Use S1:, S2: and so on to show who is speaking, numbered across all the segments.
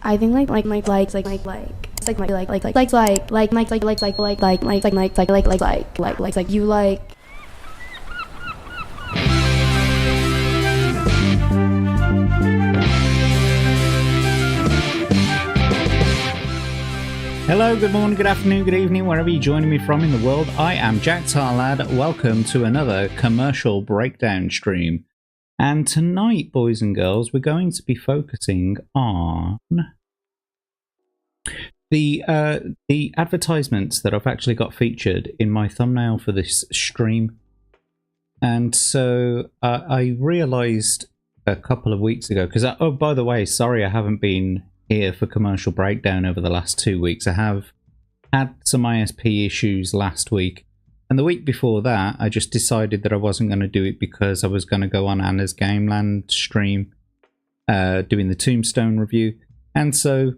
S1: I think like you like.
S2: Hello, good morning, good afternoon, good evening, wherever you're joining me from in the world. I am Jack Tarlad. Welcome to another commercial breakdown stream. And tonight, boys and girls, we're going to be focusing on the advertisements that I've actually got featured in my thumbnail for this stream. And so I realized a couple of weeks ago, because, oh, by the way, sorry I haven't been here for commercial breakdown over the last 2 weeks. I have had some ISP issues last week, and the week before that I just decided that I wasn't going to do it because I was going to go on Anna's Gameland stream doing the Tombstone review, and so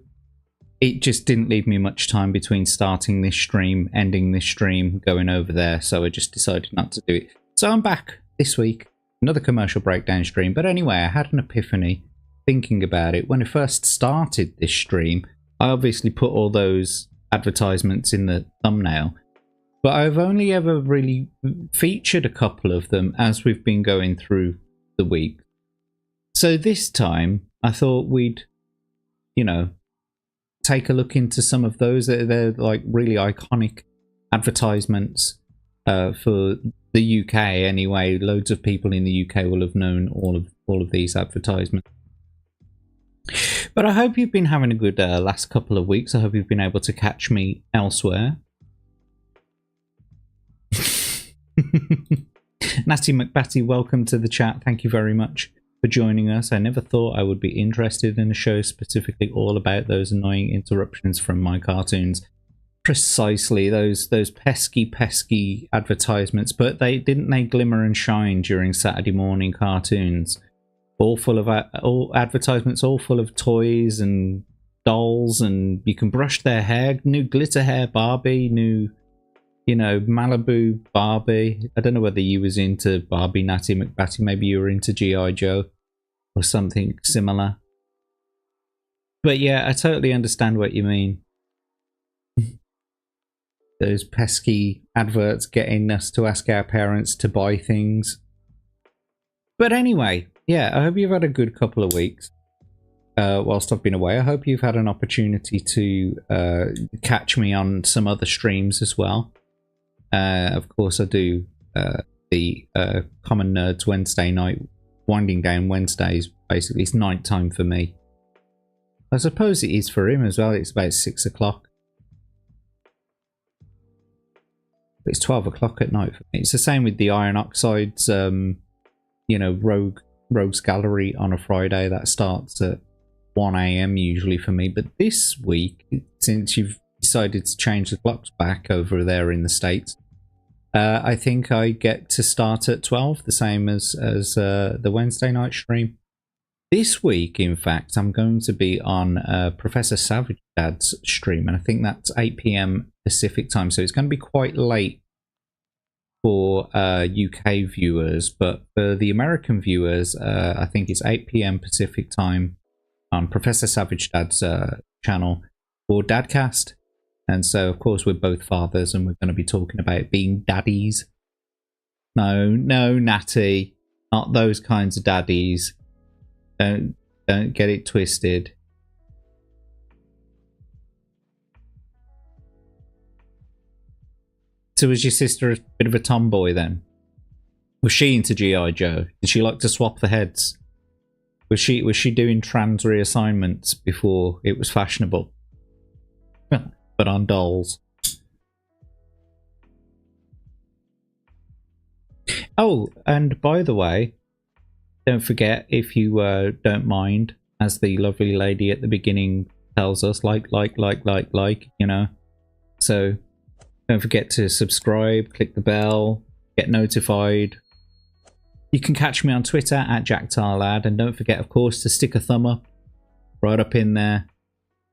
S2: it just didn't leave me much time between starting this stream, ending this stream, going over there, so I just decided not to do it. So I'm back this week, another commercial breakdown stream. But anyway, I had an epiphany thinking about it. When I first started this stream, I obviously put all those advertisements in the thumbnail, but I've only ever really featured a couple of them as we've been going through the week. So this time I thought we'd, take a look into some of those. They're like really iconic advertisements for the UK anyway. Loads of people in the UK will have known all of these advertisements. But I hope you've been having a good last couple of weeks. I hope you've been able to catch me elsewhere. Natty McBatty, welcome to the chat. Thank you very much for joining us. I never thought I would be interested in a show specifically all about those annoying interruptions from my cartoons. Precisely, those pesky advertisements. But they glimmer and shine during Saturday morning cartoons. All full of advertisements, all full of toys and dolls, and you can brush their hair. New glitter hair Barbie, new, Malibu Barbie. I don't know whether you was into Barbie, Natty McBatty. Maybe you were into G.I. Joe or something similar. But yeah, I totally understand what you mean. Those pesky adverts getting us to ask our parents to buy things. But anyway, yeah, I hope you've had a good couple of weeks whilst I've been away. I hope you've had an opportunity to catch me on some other streams as well. Of course, I do the Common Nerds Wednesday night, winding down Wednesdays. Basically, it's night time for me. I suppose it is for him as well. It's about 6 o'clock. It's 12 o'clock at night for me. It's the same with the Iron Oxides, Rogues Gallery on a Friday. That starts at 1 AM usually for me. But this week, since you've decided to change the clocks back over there in the States, I think I get to start at 12, the same as the Wednesday night stream. This week, in fact, I'm going to be on Professor Savage Dad's stream, and I think that's 8 PM Pacific time, so it's going to be quite late for UK viewers, but for the American viewers, I think it's 8 PM Pacific time on Professor Savage Dad's channel for Dadcast. And so, of course, we're both fathers, and we're going to be talking about being daddies. No, Natty, not those kinds of daddies. Don't get it twisted. So was your sister a bit of a tomboy then? Was she into G.I. Joe? Did she like to swap the heads? Was she doing trans reassignments before it was fashionable? But on dolls. Oh, and by the way, don't forget, if you don't mind, as the lovely lady at the beginning tells us, like, So don't forget to subscribe, click the bell, get notified. You can catch me on Twitter at JackTarLad, and don't forget, of course, to stick a thumb up right up in there.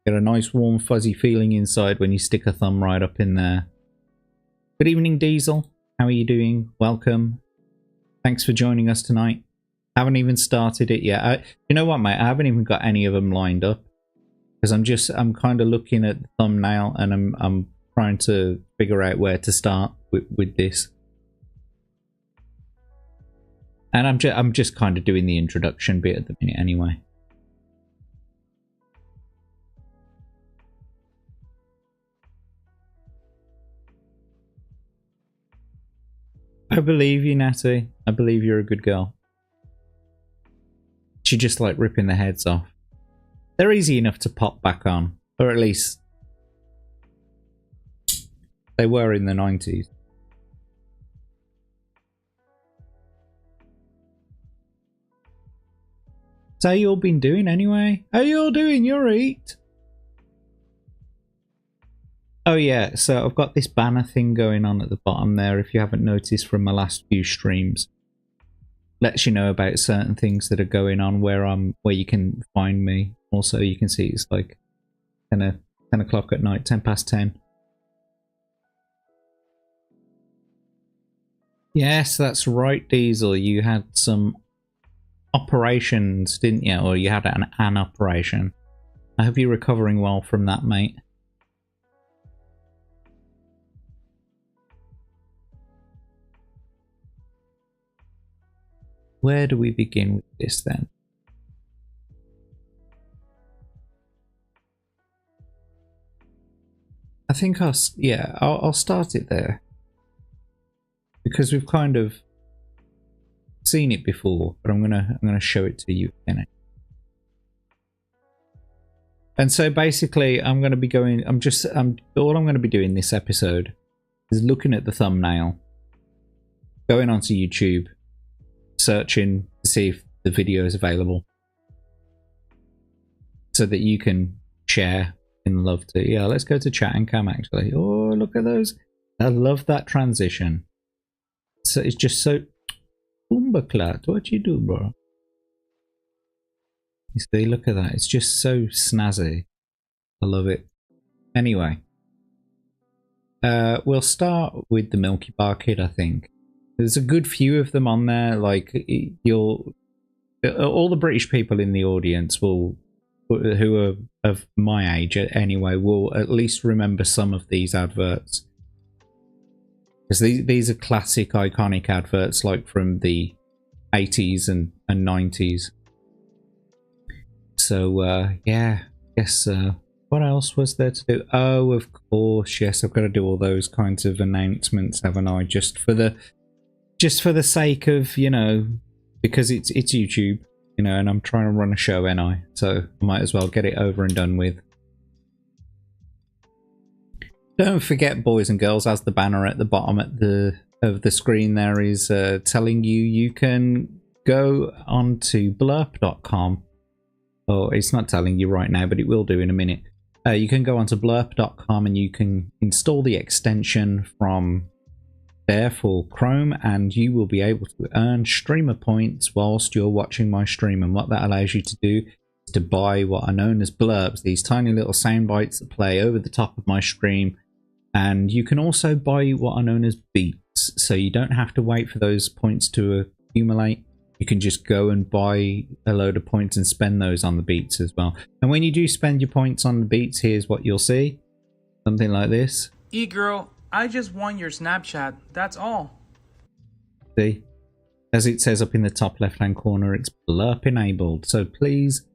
S2: Get a nice warm fuzzy feeling inside when you stick a thumb right up in there. Good evening, Diesel. How are you doing? Welcome. Thanks for joining us tonight. Haven't even started it yet. You know what, mate? I haven't even got any of them lined up. because I'm kind of looking at the thumbnail and I'm trying to figure out where to start with this. And I'm just kind of doing the introduction bit at the minute anyway. I believe you, Natty. I believe you're a good girl. She just like ripping the heads off. They're easy enough to pop back on, or at least they were in the 90s. So how you all been doing anyway? How you all doing? You're right. Oh yeah, so I've got this banner thing going on at the bottom there, if you haven't noticed from my last few streams. Lets you know about certain things that are going on where you can find me. Also, you can see it's like 10 o'clock at night, 10 past 10. Yes, that's right, Diesel. You had some operations, didn't you? Or you had an operation. I hope you're recovering well from that, mate. Where do we begin with this then? I think I'll start it there, because we've kind of seen it before, but I'm gonna show it to you again. And so basically, I'm gonna be going. All I'm gonna be doing this episode is looking at the thumbnail, going onto YouTube, searching to see if the video is available, so that you can share in love to. Yeah, let's go to chat and cam actually. Oh, look at those! I love that transition. So it's just so. Boomberclat, what you do, bro? You see, look at that. It's just so snazzy. I love it. Anyway, we'll start with the Milky Bar Kid. I think there's a good few of them on there. Like all the British people in the audience who are of my age anyway will at least remember some of these adverts. Because these are classic, iconic adverts, like from the 80s and 90s. So, yeah, I guess, what else was there to do? Oh, of course, yes, I've got to do all those kinds of announcements, haven't I? Just for the sake of, you know, because it's YouTube, you know, and I'm trying to run a show, ain't I? So I might as well get it over and done with. Don't forget, boys and girls, as the banner at the bottom of the screen there is telling you can go onto blurp.com. Oh, it's not telling you right now, but it will do in a minute. You can go onto blurp.com and you can install the extension from there for Chrome, and you will be able to earn streamer points whilst you're watching my stream. And what that allows you to do is to buy what are known as blurps, these tiny little sound bites that play over the top of my stream. And you can also buy what are known as beats, so you don't have to wait for those points to accumulate. You can just go and buy a load of points and spend those on the beats as well. And when you do spend your points on the beats, here's what you'll see. Something like this.
S1: E-girl, I just want your Snapchat, that's all.
S2: See? As it says up in the top left-hand corner, it's blurp enabled. So please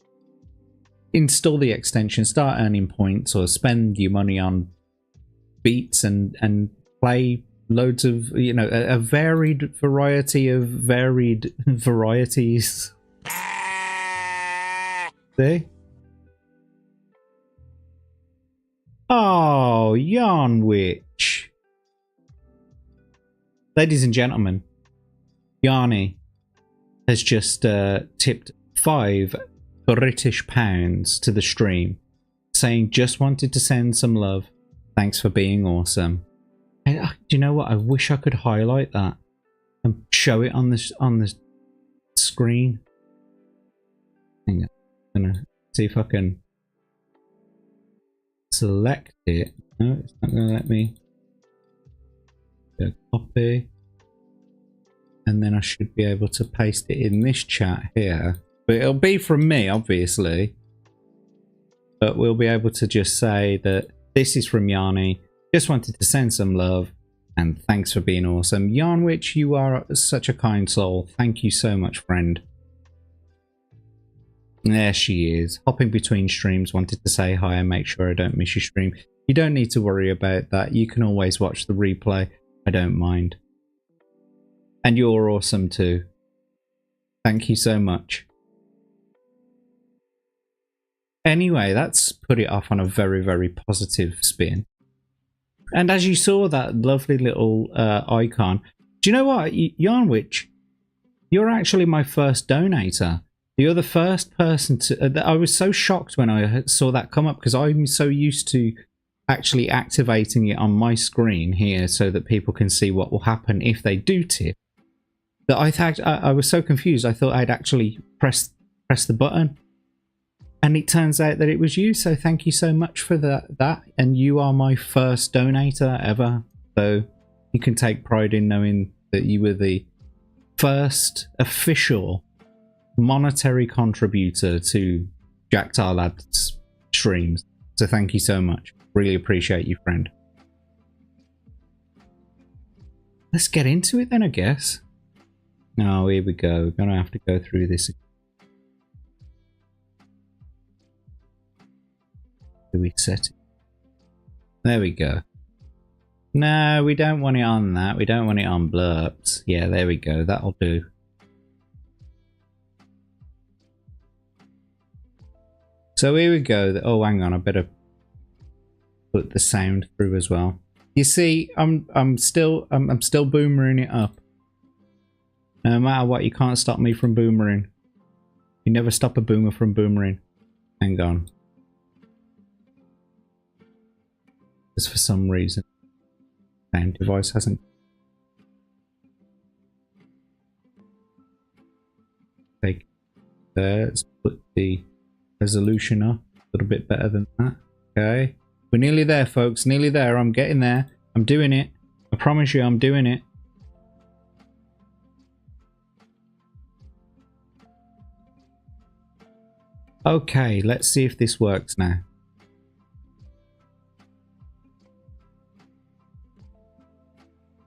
S2: install the extension, start earning points, or spend your money on beats and play loads of, you know, a varied variety of varied varieties. See? Oh, Yarn Witch. Ladies and gentlemen, Yarny has just tipped £5 British to the stream, saying just wanted to send some love. Thanks for being awesome. Do you know what? I wish I could highlight that and show it on the screen. Hang on. I'm gonna see if I can select it. No, it's not gonna let me. Go copy, and then I should be able to paste it in this chat here. But it'll be from me, obviously. but we'll be able to just say that this is from Yarny. Just wanted to send some love and thanks for being awesome. Yarnwich, you are such a kind soul. Thank you so much, friend. There she is, hopping between streams, wanted to say hi and make sure I don't miss your stream. You don't need to worry about that. You can always watch the replay. I don't mind. And you're awesome too. Thank you so much. Anyway, that's put it off on a very, very positive spin. And as you saw that lovely little icon, do you know what, Yarnwich? You're actually my first donator. You're the first person to... I was so shocked when I saw that come up because I'm so used to actually activating it on my screen here so that people can see what will happen if they do tip. That I was so confused. I thought I'd actually press the button. And it turns out that it was you, so thank you so much for that. And you are my first donator ever. So you can take pride in knowing that you were the first official monetary contributor to Jacktar Lads streams. So thank you so much. Really appreciate you, friend. Let's get into it then, I guess. Oh, here we go. We're going to have to go through this again. Do we set it? There we go. No, we don't want it on that. We don't want it on blurps. Yeah, there we go. That'll do. So here we go. Oh, hang on. I better put the sound through as well. You see, I'm still boomering it up. No matter what, you can't stop me from boomering. You never stop a boomer from boomering. Hang on. Because for some reason, sound device hasn't. Take there. Let's put the resolution up a little bit better than that. Okay, we're nearly there, folks. Nearly there. I'm getting there. I'm doing it. I promise you, I'm doing it. Okay, let's see if this works now.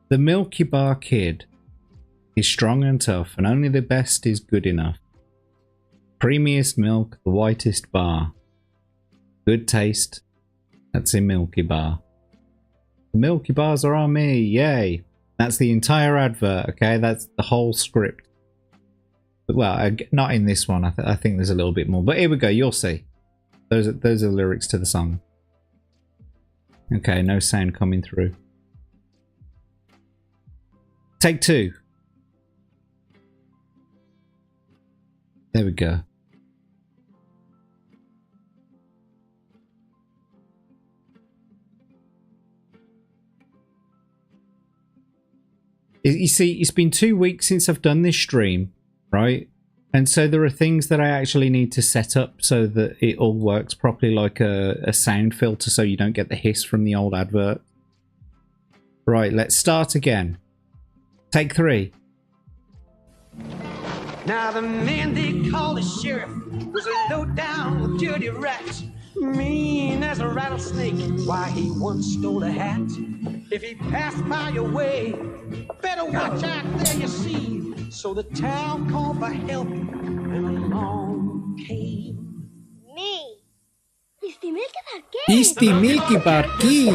S2: The Milky Bar Kid is strong and tough, and only the best is good enough. Creamiest milk, the whitest bar. Good taste, that's a Milky Bar. The Milky Bars are on me, yay! That's the entire advert, okay? That's the whole script. But, well, not in this one, I think there's a little bit more. But here we go, you'll see. Those are lyrics to the song. Okay, no sound coming through. Take two. There we go. You see, it's been 2 weeks since I've done this stream, right? And so there are things that I actually need to set up so that it all works properly, like a sound filter so you don't get the hiss from the old advert. Right, let's start again. Take three.
S3: Now the man they call the sheriff was a low-down dirty rat, mean as a rattlesnake. Why, he once stole a hat. If he passed by your way, better watch out there, you see. So the town called for help, and along came
S4: me. It's the Milky Bar Kid.
S2: It's the Milky Bar Kid.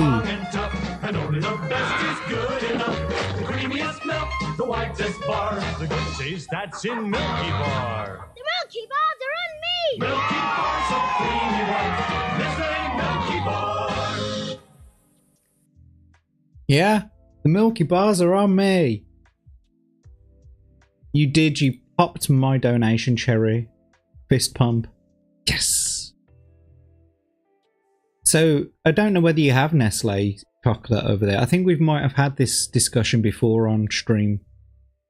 S5: And only the best is good enough. The creamiest milk, the whitest bar. The good taste that's in Milky Bar.
S4: The Milky Bars are on me.
S5: Milky Bar, so creamy white. This ain't Milky Bar.
S2: Yeah, the Milky Bars are on me. You did, you popped my donation, Cherry. Fist pump. Yes. So, I don't know whether you have Nestle chocolate over there. I think we might have had this discussion before on stream.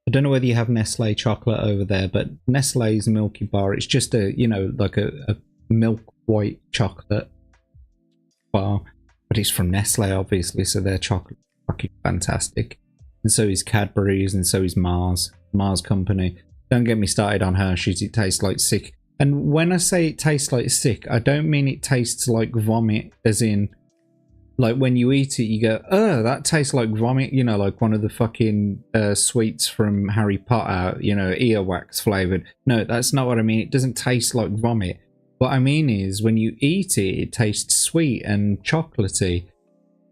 S2: I don't know whether you have Nestle chocolate over there, but Nestle's Milky Bar, it's just a, you know, like a milk white chocolate bar. But it's from Nestle, obviously, so their chocolate is fucking fantastic. And so is Cadbury's, and so is Mars. Mars Company. Don't get me started on Hershey's, it tastes like sick And when I say it tastes like sick, I don't mean it tastes like vomit, as in, like when you eat it, you go, oh, that tastes like vomit, you know, like one of the fucking sweets from Harry Potter, you know, earwax flavored. No, that's not what I mean. It doesn't taste like vomit. What I mean is when you eat it, it tastes sweet and chocolatey.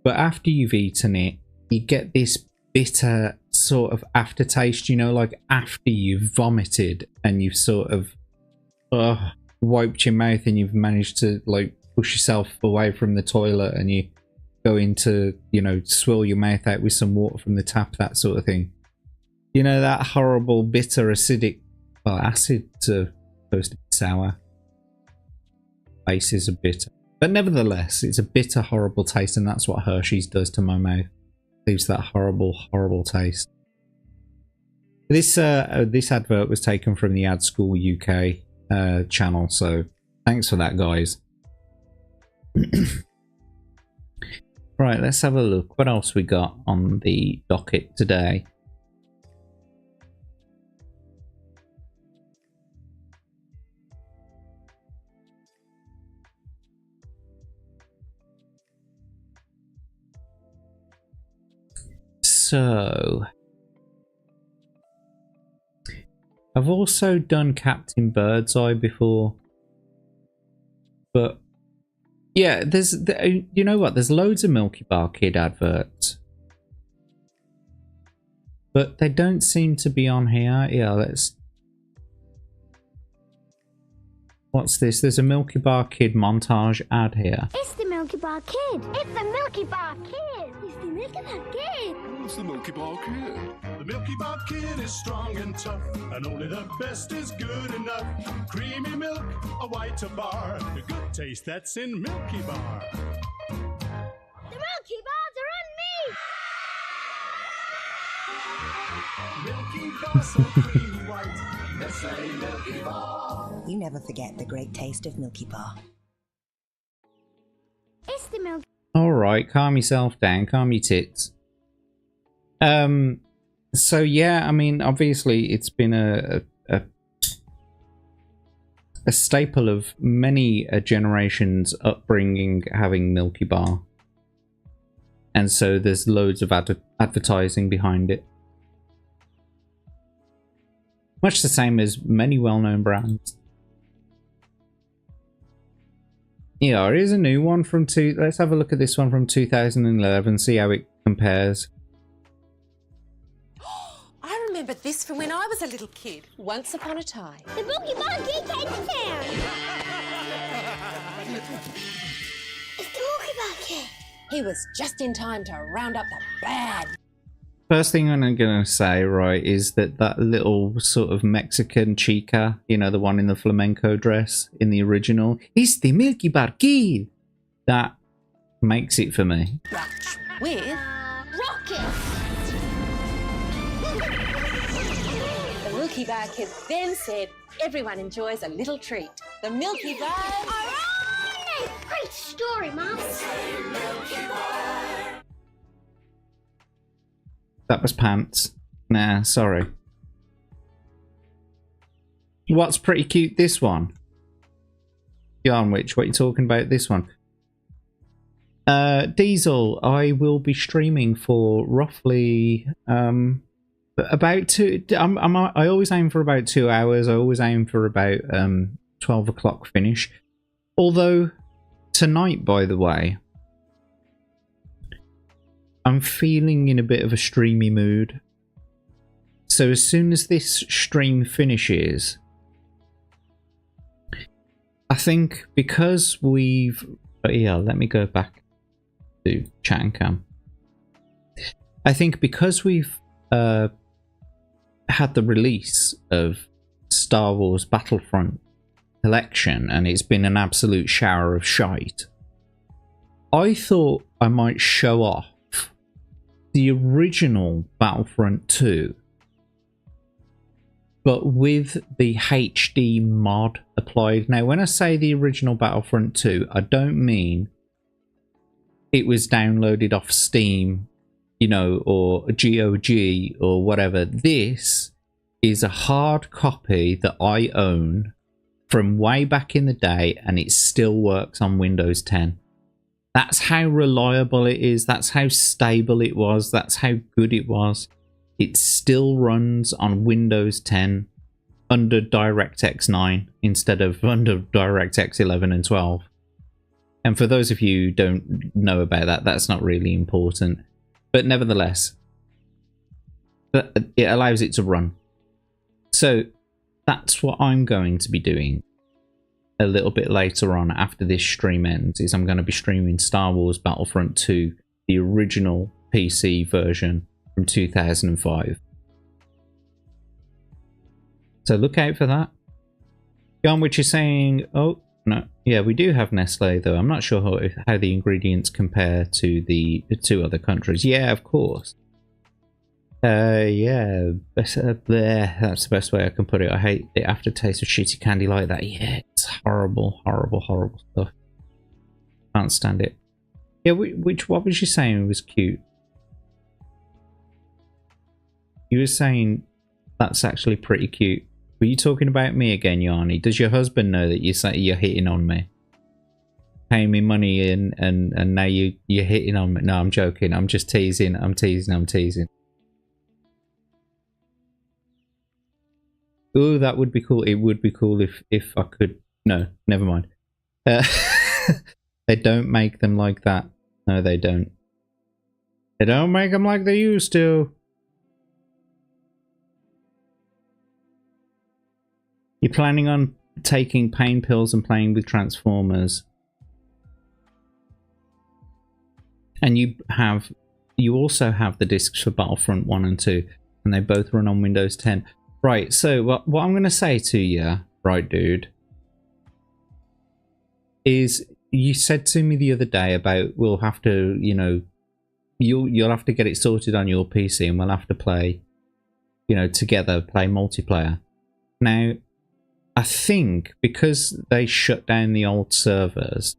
S2: But after you've eaten it, you get this bitter sort of aftertaste, you know, like after you've vomited and you've sort of wiped your mouth and you've managed to like push yourself away from the toilet and you go into, you know, swill your mouth out with some water from the tap, that sort of thing. You know, that horrible bitter acidic, well, acid supposed to be sour. Bases are bitter. But nevertheless, it's a bitter, horrible taste, and that's what Hershey's does to my mouth. Leaves that horrible, horrible taste. This advert was taken from the Ad School UK channel, so thanks for that, guys. Right, let's have a look. What else we got on the docket today? So, I've also done Captain Birdseye before, but yeah, you know what? There's loads of Milky Bar Kid adverts, but they don't seem to be on here. Yeah, let's. What's this? There's a Milky Bar Kid montage ad here.
S4: It's the Milky Bar Kid. It's the Milky Bar Kid. It's the Milky Bar Kid.
S5: It's the Milky Bar Kid. The Milky Bar Kid is strong and tough, and only the best is good enough. Creamy milk, a whiter bar, the good taste that's in Milky Bar.
S4: The Milky Bars are on me.
S5: Milky Bar so creamy white, let's say Milky Bar.
S6: You never forget the great taste of Milky Bar.
S4: It's the Milky.
S2: Alright, calm yourself down, calm your tits. So yeah, I mean, obviously it's been a staple of many a generation's upbringing having Milky Bar. And so there's loads of advertising behind it. Much the same as many well-known brands. Yeah, here's a new one from let's have a look at this one from 2011, see how it compares.
S7: I remember this from when I was a little kid. Once upon a time.
S4: The Milky Bar Kid came to town. It's the Milky Bar Kid.
S7: He was just in time to round up the bad.
S2: First thing I'm gonna say, right, is that little sort of Mexican chica, you know, the one in the flamenco dress in the original, is the Milky Bar Kid. That makes it for me.
S7: With
S4: Rocket.
S7: the Milky Bar Kid then said, everyone enjoys a little treat. The Milky Bar.
S4: All right. Great story, Mom.
S2: That was pants. Nah, sorry. What's pretty cute, this one? Yarnwich, what are you talking about this one? Diesel, I will be streaming for roughly about I always aim for about 2 hours. I always aim for about 12 o'clock finish. Although tonight, by the way, I'm feeling in a bit of a streamy mood. So as soon as this stream finishes, I think because we've... yeah, let me go back to chat and cam. I think because we've had the release of Star Wars Battlefront Collection and it's been an absolute shower of shite, I thought I might show off the original Battlefront 2, but with the HD mod applied. Now, when I say the original Battlefront 2, I don't mean it was downloaded off Steam, you know, or GOG or whatever. This is a hard copy that I own from way back in the day, and it still works on Windows 10. That's how reliable it is. That's how stable it was. That's how good it was. It still runs on Windows 10 under DirectX 9 instead of under DirectX 11 and 12. And for those of you who don't know about that, that's not really important. But nevertheless, it allows it to run. So that's what I'm going to be doing a little bit later on after this stream ends, is I'm going to be streaming Star Wars Battlefront 2, the original PC version from 2005. So look out for that. John, which is saying, oh, no, yeah, we do have Nestle, though. I'm not sure how the ingredients compare to the two other countries. Yeah, of course. Yeah, that's the best way I can put it. I hate the aftertaste of shitty candy like that. Yeah, it's horrible, horrible, horrible stuff. Can't stand it. Yeah, what was you saying was cute? You were saying that's actually pretty cute. Were you talking about me again, Yanni? Does your husband know that you're hitting on me? Paying me money and now you're hitting on me? No, I'm joking. I'm just teasing. I'm teasing. Oh, that would be cool. It would be cool if I could. No, never mind. They don't make them like that. No, they don't. They don't make them like they used to. You're planning on taking pain pills and playing with Transformers. And you also have the discs for Battlefront 1 and 2. And they both run on Windows 10. Right, so what I'm going to say to you, right, dude, is you said to me the other day about we'll have to, you know, you'll have to get it sorted on your PC and we'll have to play, you know, together, play multiplayer. Now, I think because they shut down the old servers,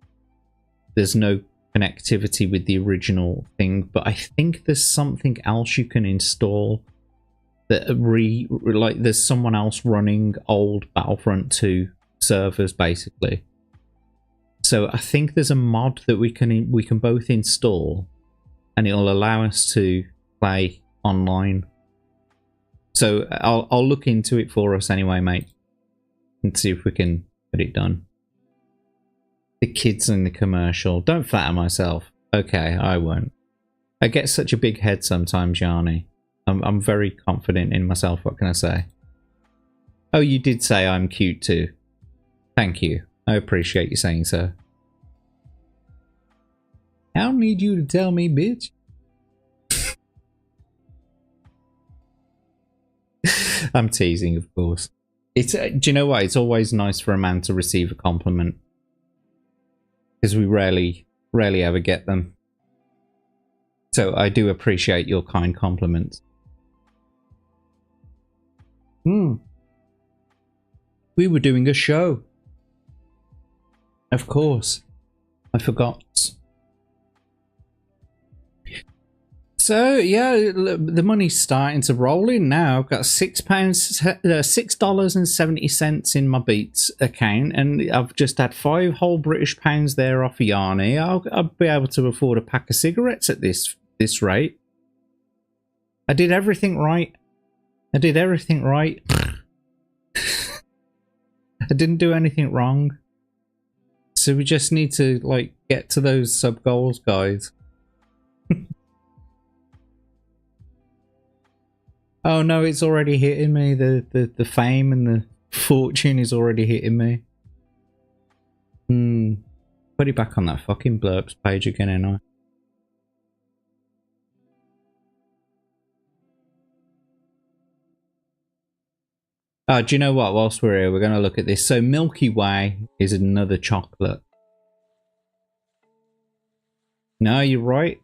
S2: there's no connectivity with the original thing, but I think there's something else you can install that like there's someone else running old Battlefront 2 servers basically. So I think there's a mod that we can both install and it'll allow us to play online. So I'll look into it for us anyway, mate, and see if we can get it done. The kids in the commercial. Don't flatter myself. Okay, I won't. I get such a big head sometimes, Yanni. I'm very confident in myself, what can I say? Oh, you did say I'm cute too. Thank you. I appreciate you saying so. I don't need you to tell me, bitch. I'm teasing, of course. It's do you know what? It's always nice for a man to receive a compliment. Because we rarely ever get them. So I do appreciate your kind compliments. We were doing a show. Of course. I forgot. So yeah, the money's starting to roll in now. I've got $6.70 in my Beats account, and I've just had 5 whole British pounds there off Yanni. I'll be able to afford a pack of cigarettes at this rate. I did everything right. I did everything right. I didn't do anything wrong. So we just need to like get to those sub goals, guys. Oh no, it's already hitting me. The fame and the fortune is already hitting me. Put it back on that fucking blurbs page again, ain't I? Oh, do you know what? Whilst we're here, we're going to look at this. So Milky Way is another chocolate. No, you're right.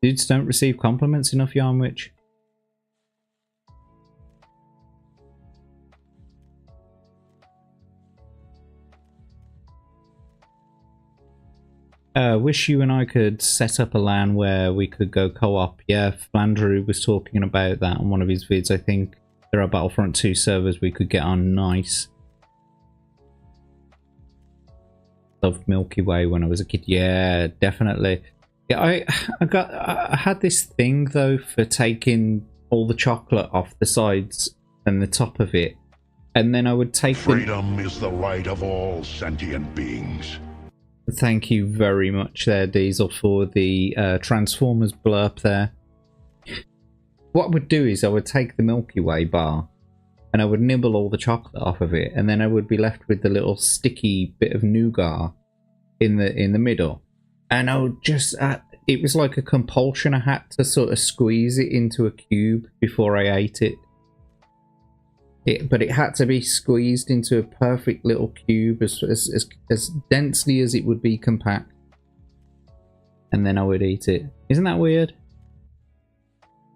S2: Dudes don't receive compliments enough, Yarnwich. Wish you and I could set up a LAN where we could go co-op. Yeah, Flandrew was talking about that on one of his vids. I think there are Battlefront 2 servers we could get on. Nice. Loved Milky Way when I was a kid. Yeah, definitely. Yeah, I had this thing though for taking all the chocolate off the sides and the top of it, and then I would take
S5: Freedom is the right of all sentient beings.
S2: Thank you very much there, Diesel, for the Transformers blurb there. What I would do is I would take the Milky Way bar and I would nibble all the chocolate off of it, and then I would be left with the little sticky bit of nougat in the middle. And I would just, it was like a compulsion. I had to sort of squeeze it into a cube before I ate it. But it had to be squeezed into a perfect little cube, as densely as it would be compact. And then I would eat it. Isn't that weird?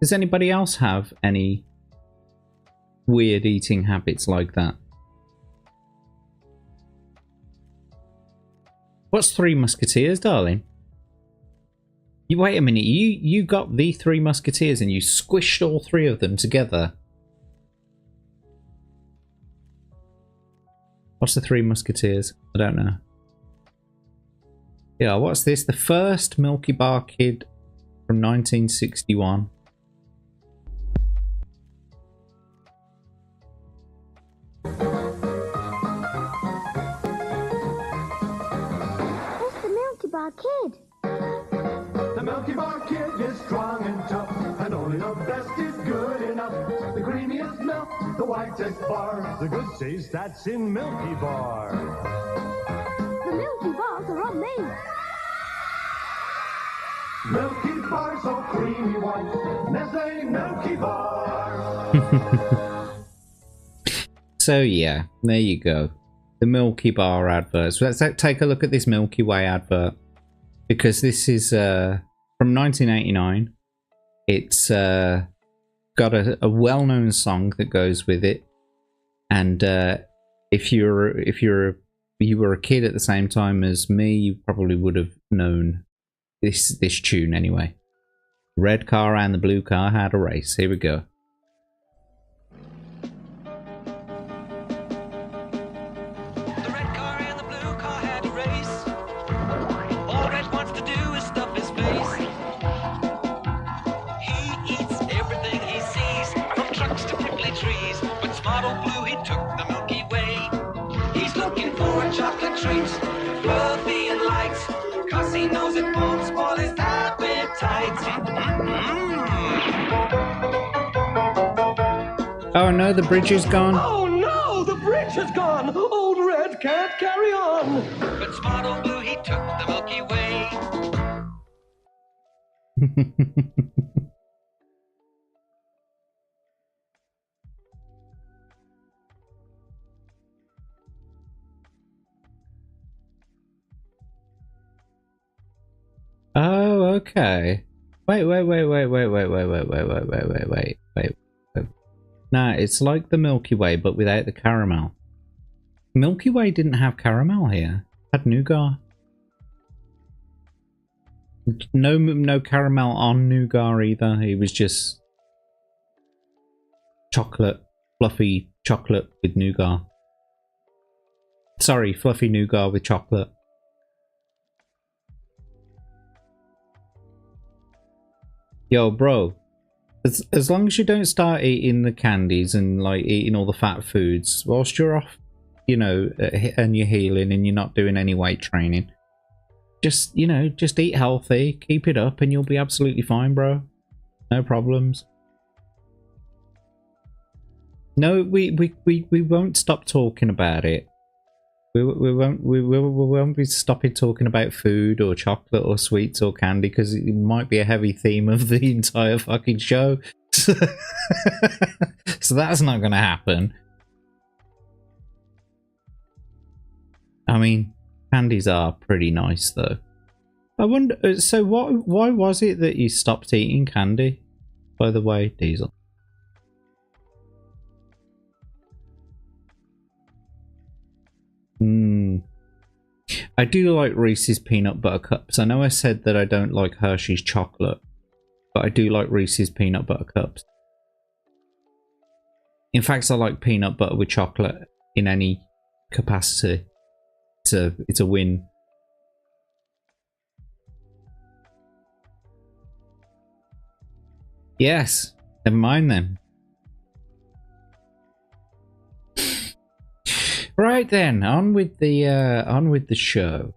S2: Does anybody else have any weird eating habits like that? What's Three Musketeers, darling? You wait a minute. You got the Three Musketeers and you squished all three of them together. What's the Three Musketeers? I don't know. Yeah, what's this? The first Milky Bar Kid from 1961.
S4: It's the Milky Bar Kid.
S3: The Milky Bar Kid is strong and tough, and only the best is good enough. The creamiest milk, the whitest bar, the good taste that's in Milky Bar.
S4: The Milky Bars are on me.
S3: Milky Bar so creamy white, Nestle Milky Bar.
S2: So yeah, there you go. The Milky Bar adverts. Let's take a look at this Milky Way advert, because this is from 1989. It's got a well-known song that goes with it, and if you were a kid at the same time as me, you probably would have known this tune anyway. The red car and the blue car had a race. Here we go.
S3: The red car and the blue car had a race. All Red wants to do is stuff his face. He eats everything he sees, from trucks to prickly trees. But smart old Blue, he took the Milky Way. He's looking for a chocolate treat, fluffy and light, 'cause he knows it won't spoil his appetite.
S2: Oh no, the bridge is gone.
S3: Oh no, the bridge has gone. Old Red can't carry on. But smart old Blue, he took the Milky Way.
S2: Oh, okay. Wait. Nah, it's like the Milky Way, but without the caramel. Milky Way didn't have caramel here. It had nougat. No caramel on nougat either. It was just chocolate, fluffy chocolate with nougat. Sorry, fluffy nougat with chocolate. Yo, bro. As long as you don't start eating the candies and like eating all the fat foods whilst you're off, you know, and you're healing and you're not doing any weight training, just, you know, just eat healthy, keep it up, and you'll be absolutely fine, bro. No problems. No, we won't stop talking about it. We won't be stopping talking about food or chocolate or sweets or candy, because it might be a heavy theme of the entire fucking show. So that's not going to happen. I mean, candies are pretty nice though. I wonder, so why was it that you stopped eating candy, by the way, Diesel? I do like Reese's peanut butter cups. I know I said that I don't like Hershey's chocolate, but I do like Reese's peanut butter cups. In fact, I like peanut butter with chocolate in any capacity. It's a win Yes. Never mind then. Right then, on with the show.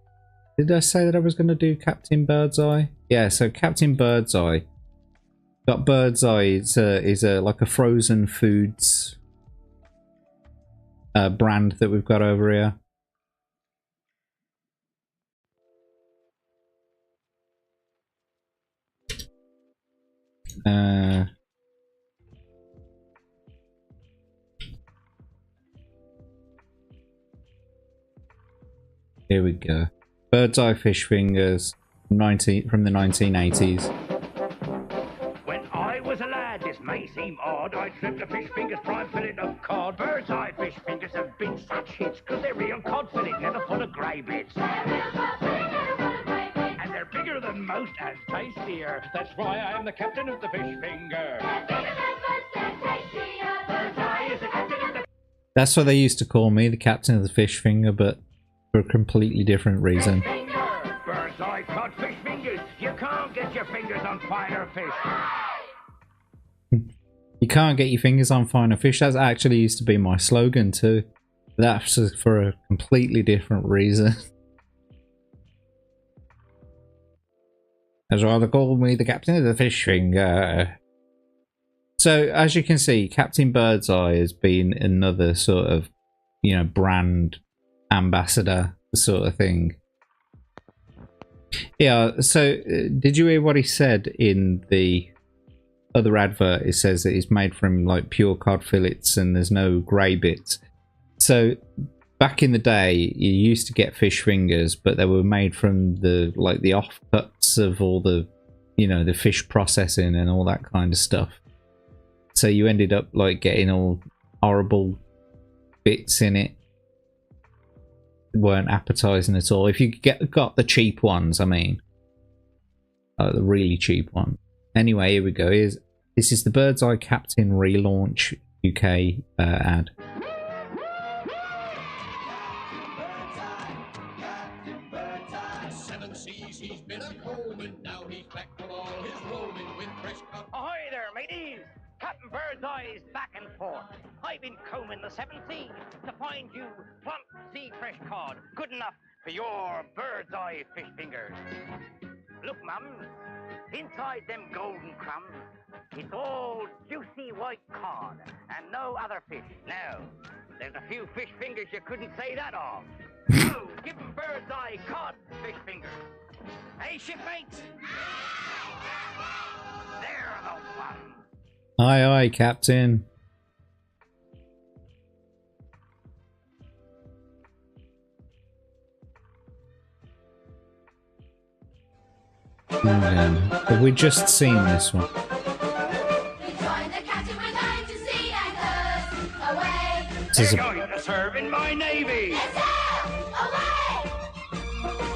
S2: Did I say that I was going to do Captain Birdseye? Yeah, so Captain Birdseye. Got Birdseye is a like a frozen foods brand that we've got over here. Here we go. Birdseye fish fingers from the 1980s.
S8: When I was a lad, this may seem odd, I tripped a fish fingers prime fillet of cod. Birdseye fish fingers have been such hits, cause they're real cod fillet, never full of grey bits. And they're bigger than most and tastier. That's why I am the captain of the fish finger. Birdseye is the captain of the...
S2: That's what they used to call me, the captain of the fish finger, but for a completely different reason.
S8: Birdseye cod fish fingers. You can't get your fingers on finer fish.
S2: You can't get your fingers on finer fish. That actually used to be my slogan too. That's for a completely different reason. That's why they called me the captain of the fish finger. So as you can see, Captain Birdseye has been another sort of, you know, brand ambassador sort of thing. Yeah, so did you hear what he said in the other advert? It says that it's made from like pure cod fillets and there's no grey bits. So back in the day you used to get fish fingers, but they were made from the like the offcuts of all the, you know, the fish processing and all that kind of stuff. So you ended up like getting all horrible bits in it. Weren't appetizing at all. If you got the cheap ones, I mean, the really cheap one. Anyway, here we go. This is the Birdseye Captain relaunch UK ad.
S5: Seven seas he's been a combing, now he's back from all his roaming with fresh cod.
S8: Ahoy there, mateys! Captain Birdseye is back and forth. I've been combing the seven seas to find you plump sea fresh cod, good enough for your Birdseye fish fingers. Look, mum, inside them golden crumbs, it's all juicy white cod and no other fish. Now, there's a few fish fingers you couldn't say that of. So, give 'em Birdseye cod fish fingers. Hey, shipmates! They're the ones.
S2: Aye, aye, Captain. Have we just seen this one? This is
S8: They're going to serve in my navy.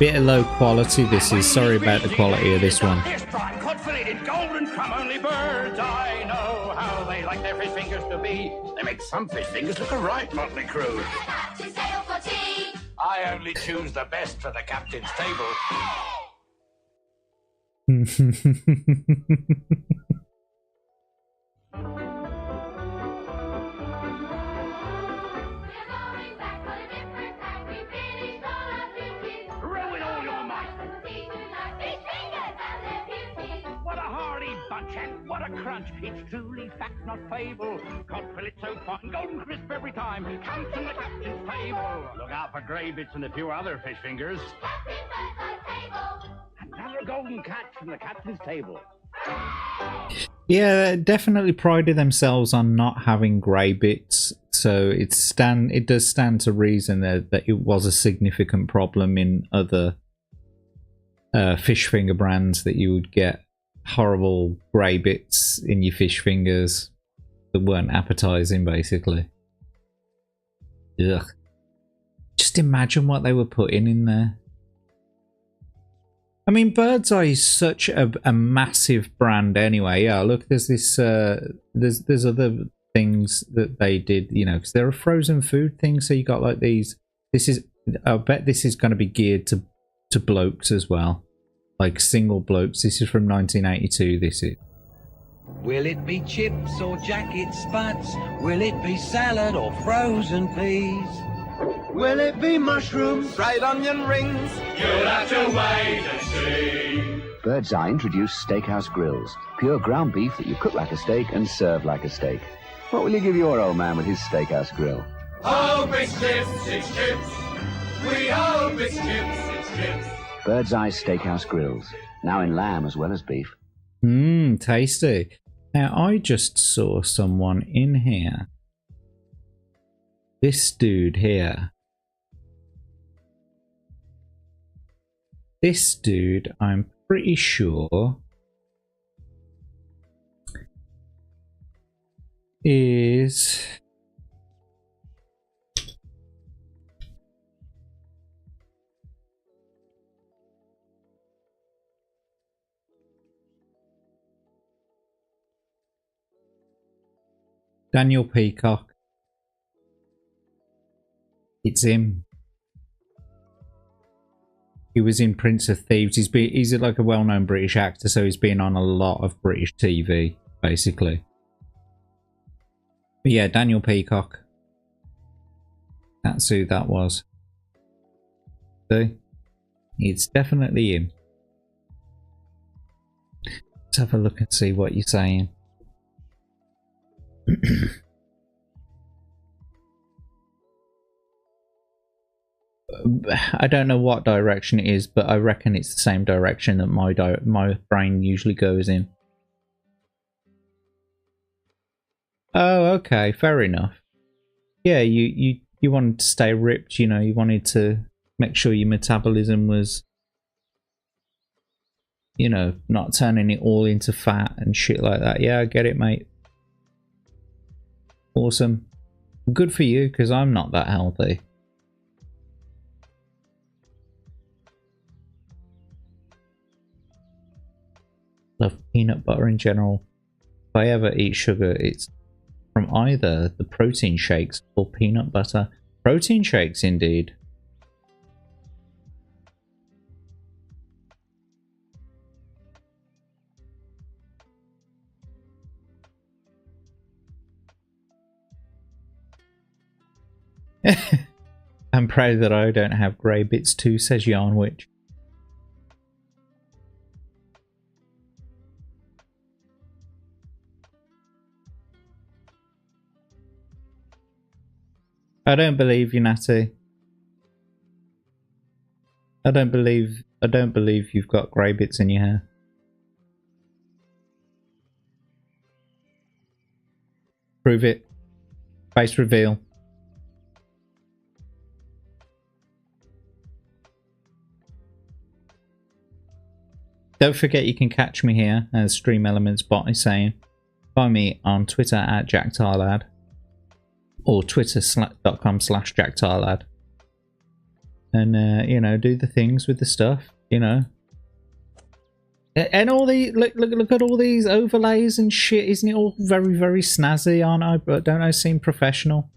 S2: bit of low quality. This is. Sorry about the quality of this one.
S8: This prime cod filleted golden crumb only birds. I know how they like their fish fingers to be. They make some fish fingers look a right motley crew. I only choose the best for the captain's table. Row with all your might. What a hardy bunch and what a crunch. It's truly fact, not fable. Cod fillet so fine, golden crisp every time. Comes from the captain's table. Look out for grey bits and a few other fish fingers. Another golden catch from the captain's table.
S2: Yeah, they definitely prided themselves on not having grey bits, so it does stand to reason that it was a significant problem in other fish finger brands, that you would get horrible grey bits in your fish fingers that weren't appetizing, basically. Ugh. Just imagine what they were putting in there. I mean, Birdseye is such a massive brand anyway. Yeah, look, there's this, there's other things that they did, you know, because they're a frozen food thing. So you got like these. This is, I bet this is going to be geared to blokes as well, like single blokes. This is from 1982. This is.
S3: Will it be chips or jacket spuds? Will it be salad or frozen peas? Will it be mushrooms, fried onion rings?
S5: You'll have to wait and see.
S9: Bird's Eye introduced Steakhouse Grills, pure ground beef that you cook like a steak and serve like a steak. What will you give your old man with his Steakhouse Grill?
S5: Hope it's chips, it's chips. We hope it's chips, it's chips.
S9: Bird's Eye Steakhouse Grills, now in lamb as well as beef.
S2: Mmm, tasty. Now, I just saw someone in here. This dude here. This dude, I'm pretty sure, is... Daniel Peacock. It's him. He was in Prince of Thieves. He's like a well-known British actor, so he's been on a lot of British TV, basically. But yeah, Daniel Peacock. That's who that was. See? It's definitely him. Let's have a look and see what you're saying. I don't know what direction it is, but I reckon it's the same direction that my brain usually goes in. Oh, okay, fair enough. Yeah, you wanted to stay ripped, you know, you wanted to make sure your metabolism was, you know, not turning it all into fat and shit like that. Yeah, I get it, mate. Awesome. Good for you, because I'm not that healthy. Love peanut butter in general. If I ever eat sugar, it's from either the protein shakes or peanut butter. Protein shakes, indeed. I'm proud that I don't have grey bits too, says Yarnwich. I don't believe you, Natty. I don't believe you've got grey bits in your hair. Prove it. Face reveal. Don't forget you can catch me here, as Stream Elements bot is saying. Find me on Twitter at JackTarLad. Or twitter.com/JackTarLad. And, you know, do the things with the stuff, you know. And all the, look at all these overlays and shit. Isn't it all very, very snazzy, aren't I? But don't I seem professional?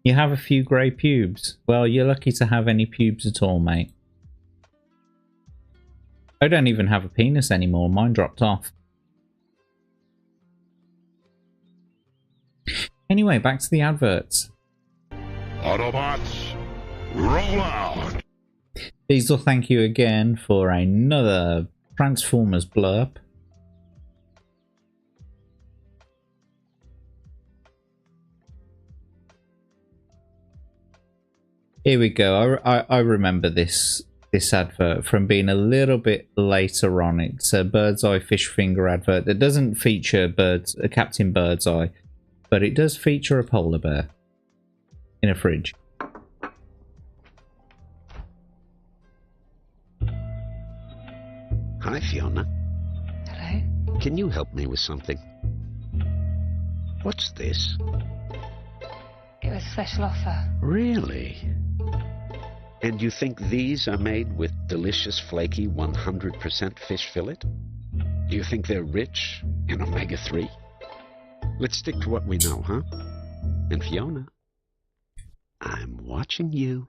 S2: You have a few grey pubes. Well, you're lucky to have any pubes at all, mate. I don't even have a penis anymore. Mine dropped off. Anyway, back to the adverts.
S5: Autobots, roll out.
S2: Diesel, thank you again for another Transformers blurb. Here we go. I remember this advert from being a little bit later on. It's a Bird's Eye fish finger advert that doesn't feature Captain Bird's Eye, but it does feature a polar bear in a fridge.
S10: Hi, Fiona.
S7: Hello?
S10: Can you help me with something? What's this?
S7: It was a special offer.
S10: Really? And you think these are made with delicious, flaky, 100% fish fillet? Do you think they're rich in omega-3? Let's stick to what we know, huh? And Fiona, I'm watching you.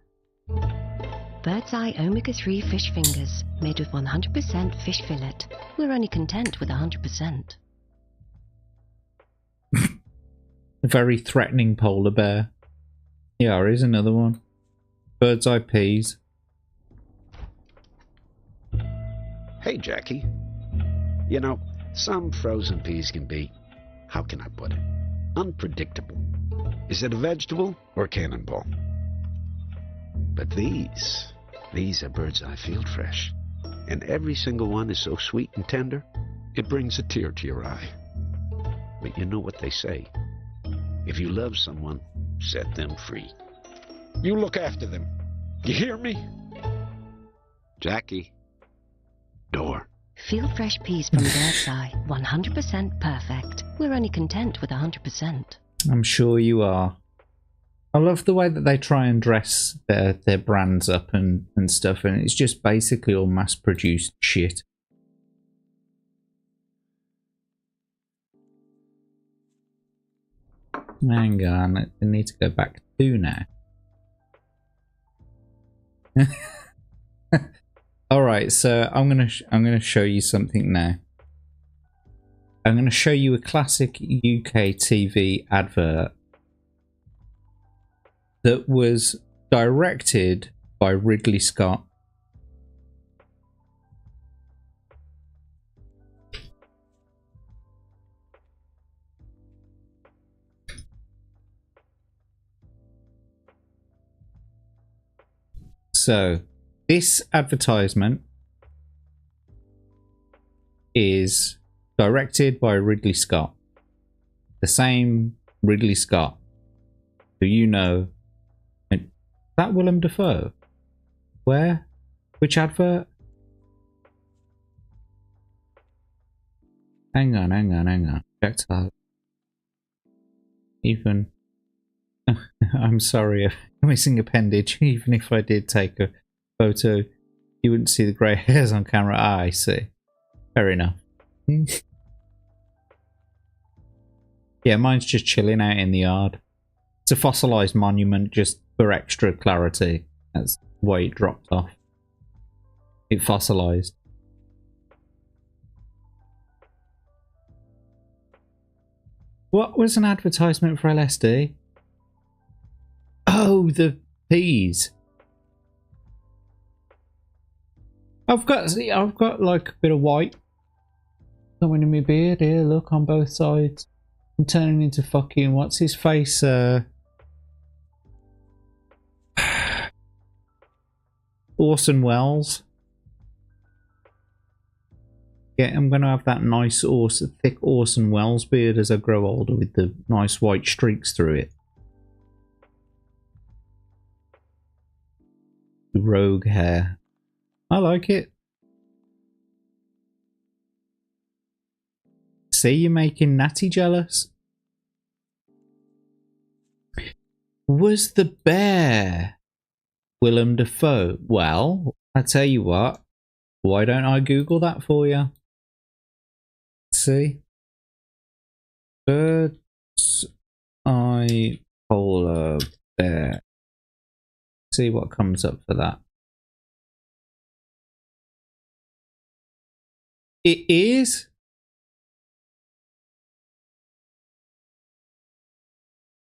S11: Bird's Eye Omega-3 fish fingers, made with 100% fish fillet. We're only content with 100%.
S2: A very threatening polar bear. Yeah, here's another one. Bird's Eye peas.
S10: Hey, Jackie. You know, some frozen peas can be, how can I put it, unpredictable. Is it a vegetable or a cannonball? But these are Bird's Eye Field Fresh. And every single one is so sweet and tender, it brings a tear to your eye. But you know what they say. If you love someone, set them free. You look after them. You hear me? Jackie. Door.
S11: Field fresh peas from Bird's Eye, 100% perfect. We're only content with 100%.
S2: I'm sure you are. I love the way that they try and dress their brands up and stuff, and it's just basically all mass-produced shit. Hang on, I need to go back to now. All right, so I'm gonna show you something now. I'm gonna show you a classic UK TV advert that was directed by Ridley Scott. So, this advertisement is directed by Ridley Scott. The same Ridley Scott who you know. And that Willem Dafoe? Where? Which advert? Hang on. Check that. Even... I'm sorry, a missing appendage. Even if I did take a photo, you wouldn't see the grey hairs on camera. Ah, I see. Fair enough. Yeah, mine's just chilling out in the yard. It's a fossilised monument just for extra clarity. That's why it dropped off. It fossilised. What was an advertisement for LSD? Oh, the peas. I've got like a bit of white coming in my beard here. Look, on both sides. I'm turning into fucking what's his face? Orson Welles. Yeah, I'm gonna have that nice, thick Orson Welles beard as I grow older, with the nice white streaks through it. Rogue hair. I like it. See, you're making Natty jealous. Was the bear Willem Dafoe? Well, I tell you what. Why don't I Google that for you? See? Bird's Eye polar bear. See what comes up for that. It is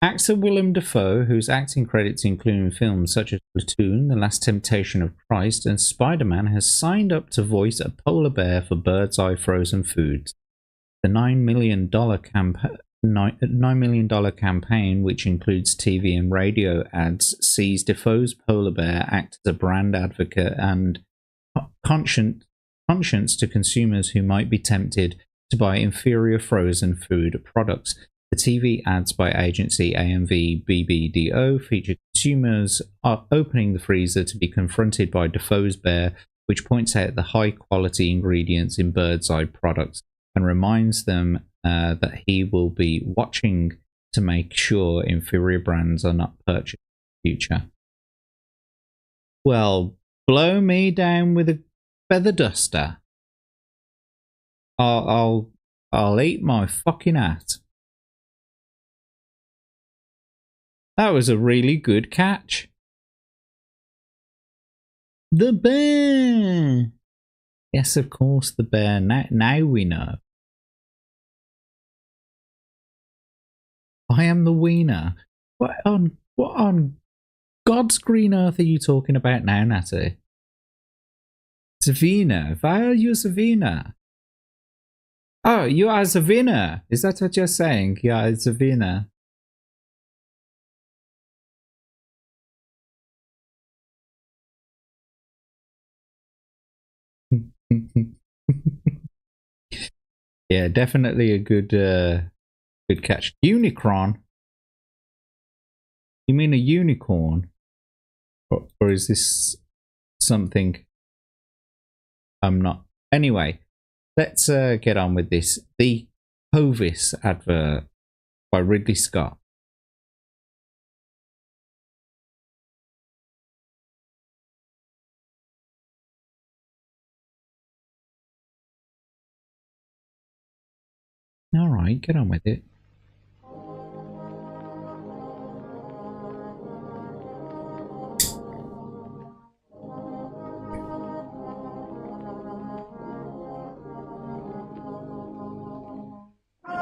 S2: actor Willem Dafoe, whose acting credits include films such as Platoon, The Last Temptation of Christ, and Spider-Man, has signed up to voice a polar bear for Bird's Eye Frozen Foods. The $9 million campaign, which includes TV and radio ads, sees Defoe's polar bear act as a brand advocate and conscience to consumers who might be tempted to buy inferior frozen food products. The TV ads by agency AMV BBDO feature consumers opening the freezer to be confronted by Defoe's bear, which points out the high quality ingredients in Bird's Eye products and reminds them that he will be watching to make sure inferior brands are not purchased in the future. Well, blow me down with a feather duster. I'll eat my fucking hat. That was a really good catch. The bear. Yes, of course, the bear. Now we know. I am the wiener. What on God's green earth are you talking about now, Natty? Savina. Why are you Savina? Oh, you are Savina. Is that what you're saying? Yeah, it's Savina. Yeah, definitely a good catch. Unicron? You mean a unicorn? Or is this something I'm not? Anyway, let's get on with this. The Hovis advert by Ridley Scott. All right, get on with it.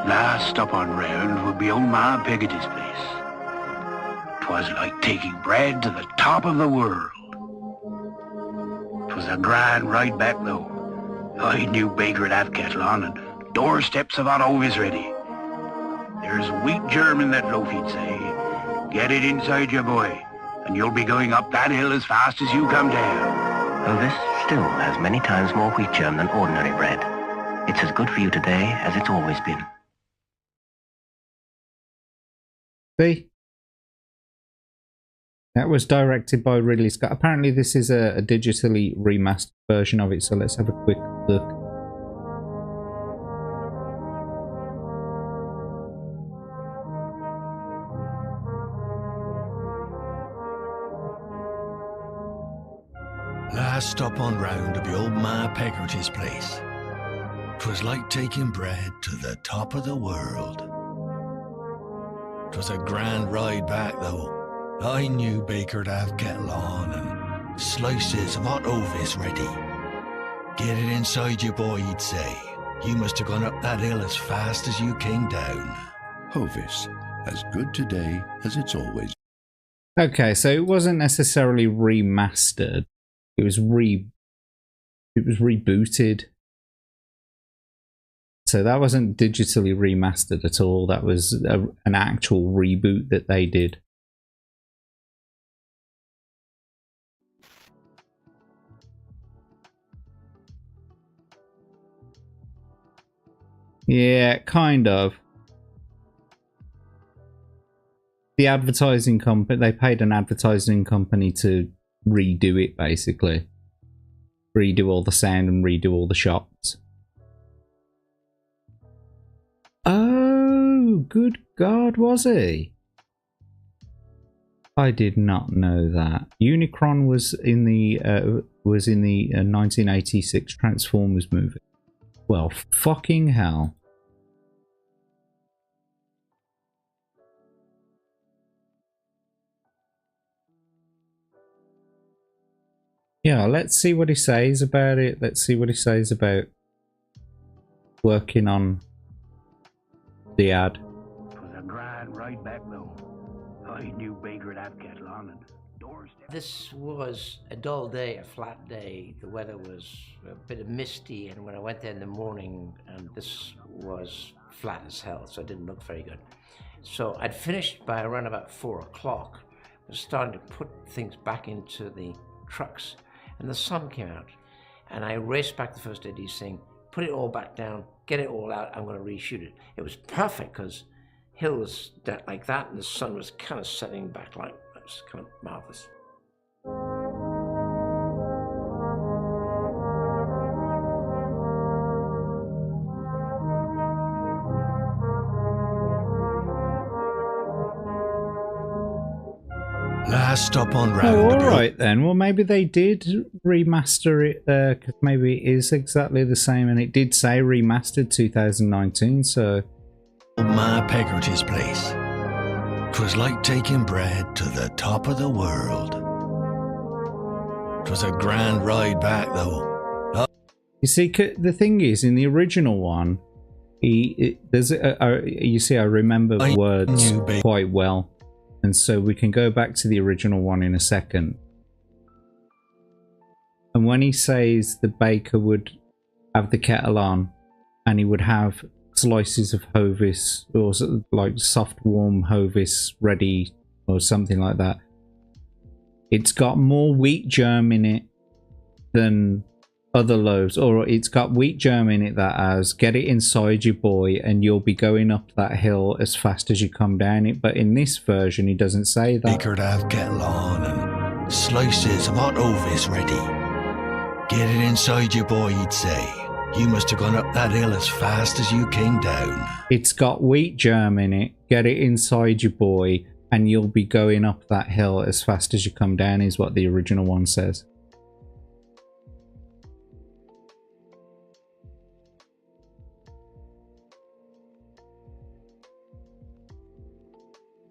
S12: Last stop on round would be old Ma Peggotty's place. 'Twas like taking bread to the top of the world. 'Twas a grand ride back though. I knew baker at half kettle on and doorsteps of hot always ready. There's wheat germ in that loaf, he'd say. Get it inside you, boy, and you'll be going up that hill as fast as you come down.
S13: Well, this still has many times more wheat germ than ordinary bread. It's as good for you today as it's always been.
S2: See? That was directed by Ridley Scott. Apparently this is a digitally remastered version of it, so let's have a quick look.
S14: Last stop on round to be old Ma Peggotty's place. 'Twas like taking bread to the top of the world. 'Twas a grand ride back though. I knew baker'd have kettle on and slices of hot ovis ready. Get it inside you, boy, he'd say. You must have gone up that hill as fast as you came down.
S15: Hovis, as good today as it's always.
S2: Okay, so it wasn't necessarily remastered. It was rebooted. So that wasn't digitally remastered at all. That was an actual reboot that they did. Yeah, kind of. The advertising company, they paid an advertising company to redo it, basically. Redo all the sound and redo all the shots. Oh, good God, was he? I did not know that. Unicron was in the 1986 Transformers movie. Well, fucking hell. Yeah, let's see what he says about it. Let's see what he says about working on the ad.
S12: Twas a grand ride back though. I knew baker at half kettle on and doorstep.
S16: This was a dull day, a flat day. The weather was a bit misty, and when I went there in the morning, and this was flat as hell, so it didn't look very good. So I'd finished by around about 4 o'clock. I was starting to put things back into the trucks, and the sun came out, and I raced back the first AD saying, put it all back down, get it all out, I'm going to reshoot it. It was perfect because hill was like that, and the sun was kind of setting back like that. It was kind of marvelous.
S14: Last stop on round.
S2: Oh, alright then. Well, maybe they did remaster it there, because maybe it is exactly the same, and it did say remastered 2019, so...
S14: Ma Peggotty's place. 'Twas like taking bread to the top of the world. 'Twas a grand ride back, though.
S2: You see, the thing is, in the original one, you see, I remember words quite well, and so we can go back to the original one in a second. And when he says the baker would have the kettle on, and he would have slices of hovis, or like soft warm hovis ready, or something like that, it's got more wheat germ in it than other loaves, or it's got wheat germ in it that has get it inside you, boy, and you'll be going up that hill as fast as you come down it. But in this version, he doesn't say that.
S14: Baker'd have kettle on and slices of hot hovis ready. Get it inside you, boy, he'd say. You must have gone up that hill as fast as you came down.
S2: It's got wheat germ in it. Get it inside you, boy, and you'll be going up that hill as fast as you come down, is what the original one says.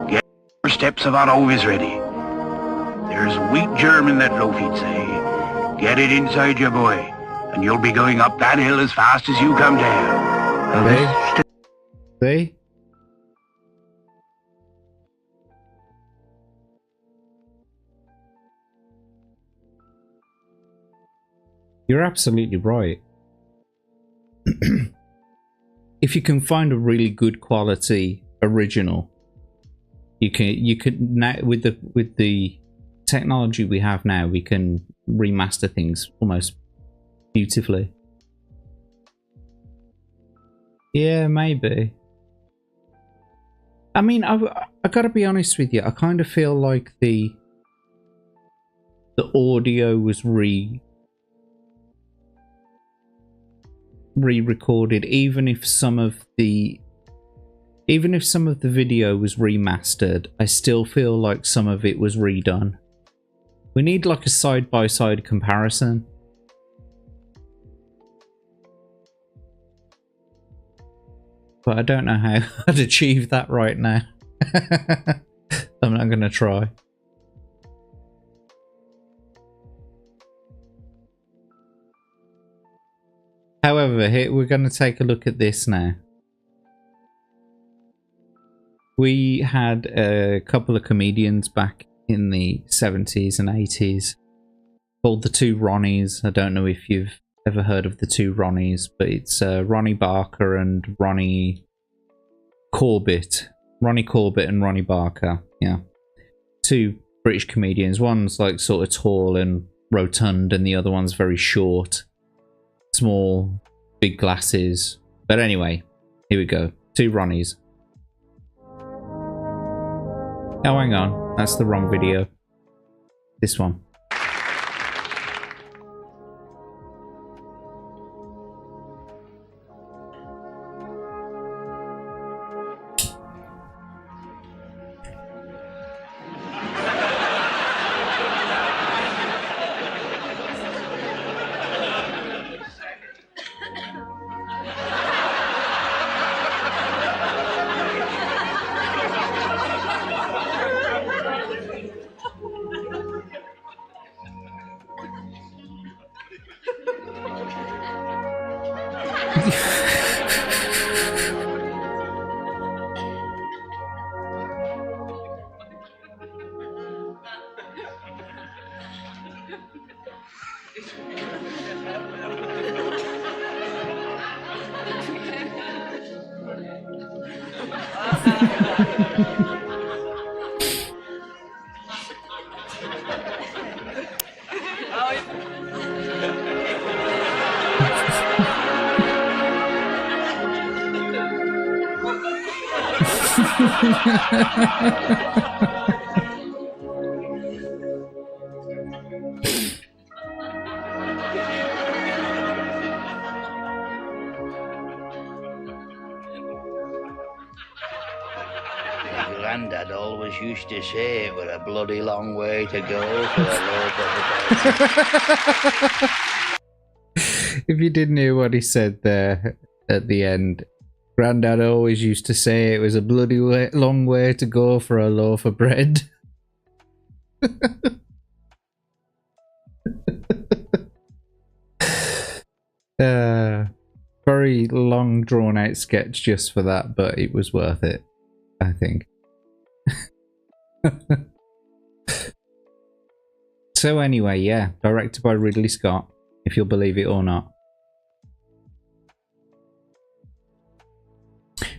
S12: Get your steps of hot hovis ready. There's wheat germ in that loaf, he'd say. Get it inside you, boy, and you'll be going up that hill as fast as you come down.
S2: See? You're absolutely right. If you can find a really good quality original, you could now, with the technology we have now, we can remaster things almost beautifully. Yeah, maybe. I mean, I gotta be honest with you, I kind of feel like the audio was re-recorded, even if some of the video was remastered. I still feel like some of it was redone. We need like a side-by-side comparison. But I don't know how I'd achieve that right now. I'm not going to try. However, here we're going to take a look at this now. We had a couple of comedians back in the 70s and 80s called the Two Ronnies. I don't know if you've ever heard of the Two Ronnies, but it's Ronnie Barker and Ronnie Corbett. Ronnie Corbett and Ronnie Barker, yeah. Two British comedians. One's like sort of tall and rotund, and the other one's very short. Small, big glasses. But anyway, here we go. Two Ronnies. Oh, hang on. That's the wrong video. This one.
S17: Grandad always used to say it was a bloody long way to go for a loaf of
S2: If you didn't hear what he said there at the end, Grandad always used to say it was a bloody long way to go for a loaf of bread. Very long drawn out sketch just for that, but it was worth it, I think. So anyway, yeah, directed by Ridley Scott, if you'll believe it or not.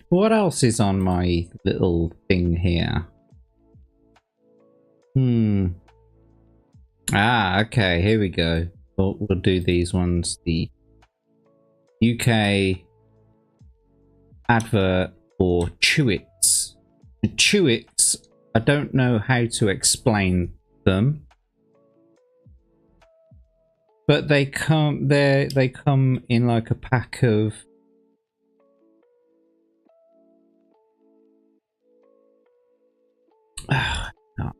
S2: What else is on my little thing here? Okay, here we go. We'll do these ones. The UK advert for Chewits. The Chewits, I don't know how to explain them, but they come in like a pack of no.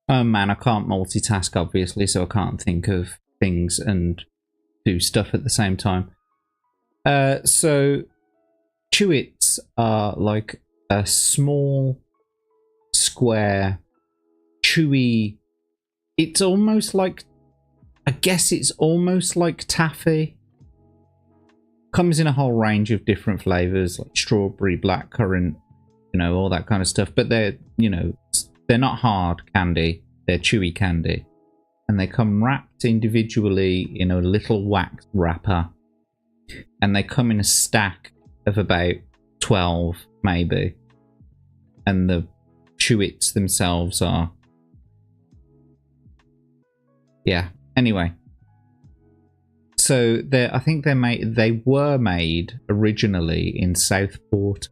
S2: Oh man, I can't multitask obviously, so I can't think of things and do stuff at the same time. So Chewits are like a small, square, chewy. It's almost like, I guess it's almost like taffy. Comes in a whole range of different flavors, like strawberry, blackcurrant, you know, all that kind of stuff. But they're, you know, they're not hard candy, they're chewy candy. And they come wrapped individually in a little wax wrapper. And they come in a stack of about 12, maybe. And the Chewits themselves are... yeah, anyway. So I think they were made originally in Southport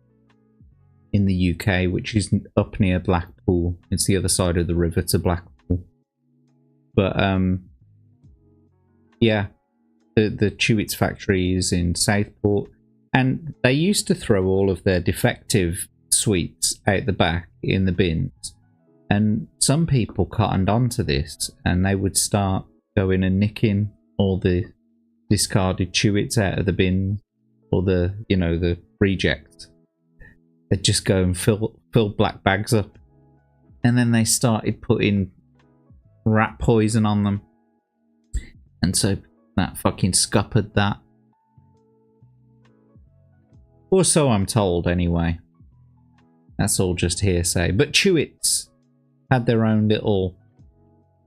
S2: in the UK, which is up near Blackpool. It's the other side of the river to Blackpool. But yeah, the Chewits factory is in Southport, and they used to throw all of their defective sweets out the back in the bins. And some people cottoned onto this, and they would start going and nicking all the discarded Chewits out of the bin, or the, you know, the rejects. They'd just go and fill black bags up, and then they started putting rat poison on them, and so that fucking scuppered that. Or so I'm told, anyway. That's all just hearsay. But Chewits had their own little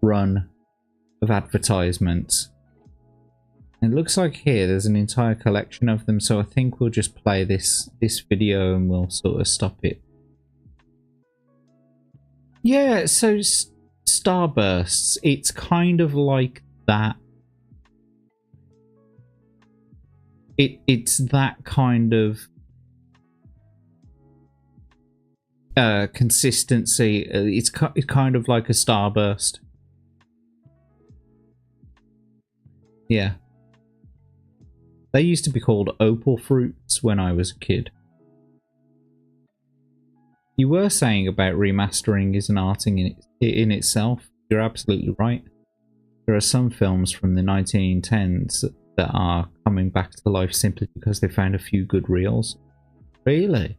S2: run of advertisements. It looks like here there's an entire collection of them, so I think we'll just play this video and we'll sort of stop it. Yeah, so Starbursts, it's kind of like that. It's that kind of consistency. It's kind of like a Starburst. Yeah. They used to be called opal fruits when I was a kid. You were saying about remastering is an art in itself. You're absolutely right. There are some films from the 1910s that are coming back to life simply because they found a few good reels. Really?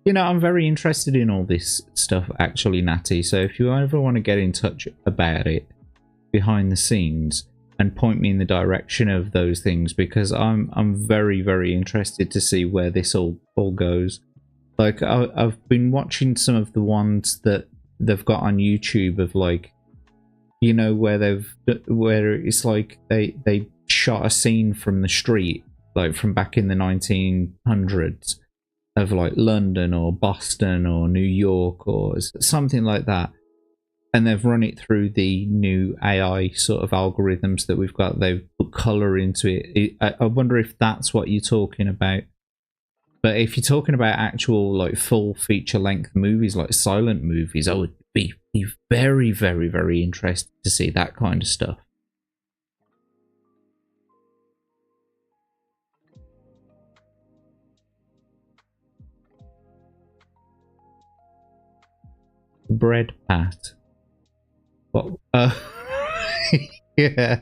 S2: You know, I'm very interested in all this stuff, actually, Natty. So if you ever want to get in touch about it behind the scenes, and point me in the direction of those things, because I'm very, very interested to see where this all goes. Like, I've been watching some of the ones that they've got on YouTube of, like, you know, where it's like they shot a scene from the street, like from back in the 1900s, of like London or Boston or New York or something like that. And they've run it through the new AI sort of algorithms that we've got. They've put colour into it. I wonder if that's what you're talking about. But if you're talking about actual, like, full feature-length movies, like silent movies, I would be very, very, very interested to see that kind of stuff. Bread pat. What? Yeah.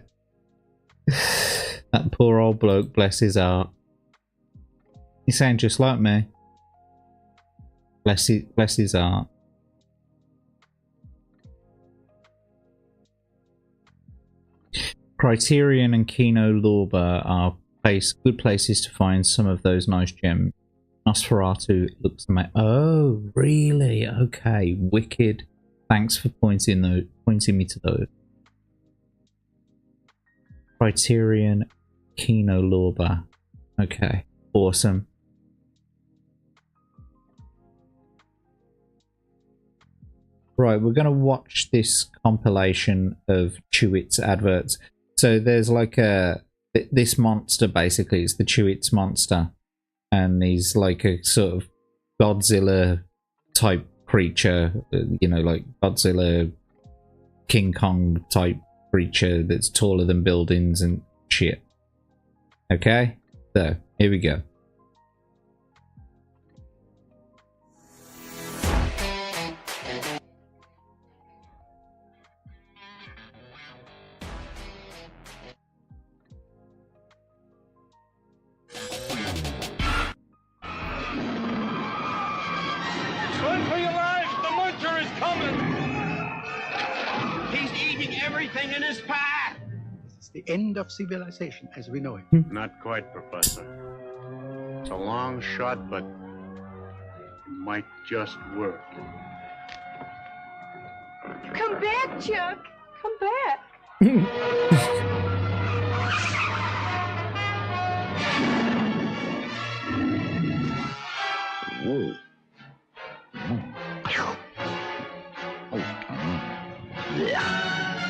S2: That poor old bloke, bless his heart. He sounds just like me. Bless his heart. Criterion and Kino Lorber are good places to find some of those nice gems. Nosferatu looks amazing. Oh, really? Okay, wicked. Thanks for pointing me to those. Criterion, Kino Lorber. Okay, awesome. Right, we're going to watch this compilation of Chewits adverts. So there's like this monster, basically. It's the Chewits monster. And he's like a sort of Godzilla type creature. You know, like Godzilla, King Kong type creature that's taller than buildings and shit. Okay? So, here we go.
S18: End of civilization as we know it.
S19: Not quite, Professor. It's a long shot, but it might just work.
S7: Come back, Chuck. Come back.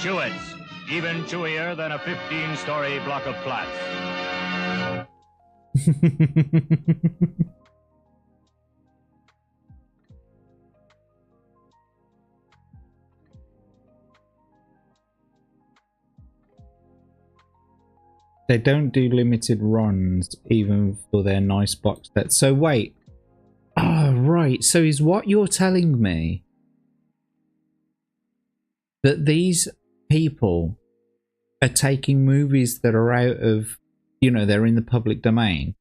S20: Chewits. Even chewier than a 15-story block of flats.
S2: They don't do limited runs even for their nice box sets. So wait. Oh, right. So is what you're telling me that these people are taking movies that are out of, you know, they're in the public domain,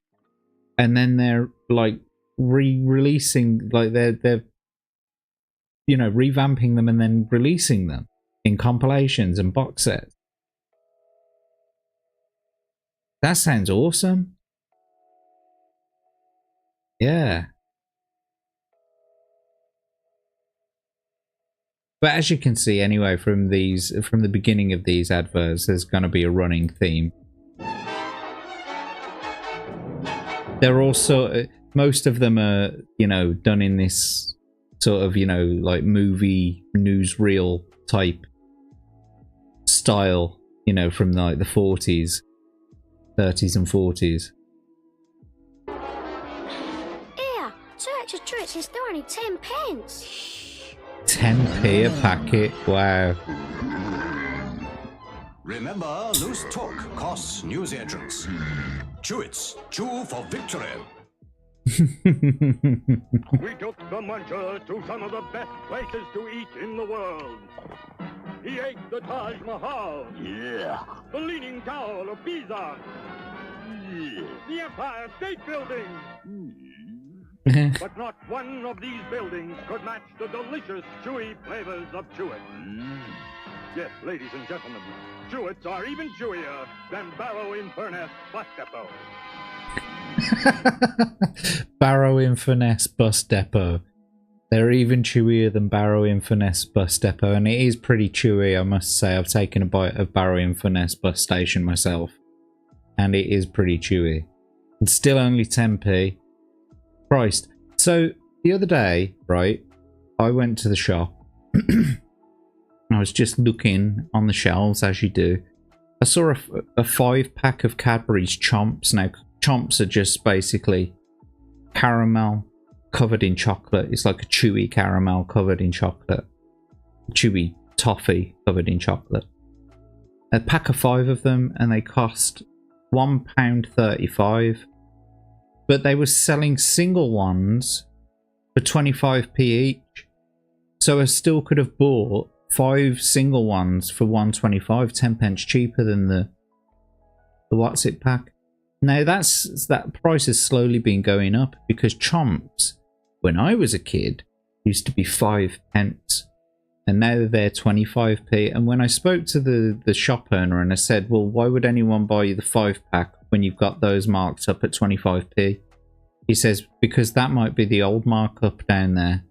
S2: and then they're like re-releasing, like they're you know, revamping them and then releasing them in compilations and box sets? That sounds awesome. Yeah. But as you can see anyway from the beginning of these adverts, there's going to be a running theme. They're also, most of them are, you know, done in this sort of, you know, like movie newsreel type style, you know, from like the 40s, 30s and 40s.
S4: Here, 2 extra treats is still only 10 pence.
S2: 10p a packet, wow.
S5: Remember, loose talk costs news agents. Chewits, chew for victory.
S21: We took the muncher to some of the best places to eat in the world. He ate the Taj Mahal. Yeah. The Leaning Tower of Pisa. Yeah. The Empire State Building. But not one of these buildings could match the delicious, chewy flavors of Chewits. Yes, ladies and gentlemen, Chewits are even chewier than Barrow-in-Furness Bus Depot.
S2: Barrow-in-Furness Bus Depot. They're even chewier than Barrow-in-Furness Bus Depot, and it is pretty chewy, I must say. I've taken a bite of Barrow-in-Furness bus station myself, and it is pretty chewy. It's still only 10p. Christ. So the other day, right, I went to the shop. I was just looking on the shelves, as you do. I saw a 5-pack of Cadbury's Chomps. Now, Chomps are just basically caramel covered in chocolate. It's like a chewy caramel covered in chocolate. Chewy toffee covered in chocolate. A pack of 5 of them, and they cost £1.35. But they were selling single ones for 25p each. So I still could have bought 5 single ones for 1.25, 10 pence cheaper than the the What's It pack. Now that price has slowly been going up because chomps, when I was a kid, used to be 5 pence, and now they're 25p. And when I spoke to the shop owner and I said, well, why would anyone buy you the 5-pack when you've got those marked up at 25p? He says, because that might be the old markup down there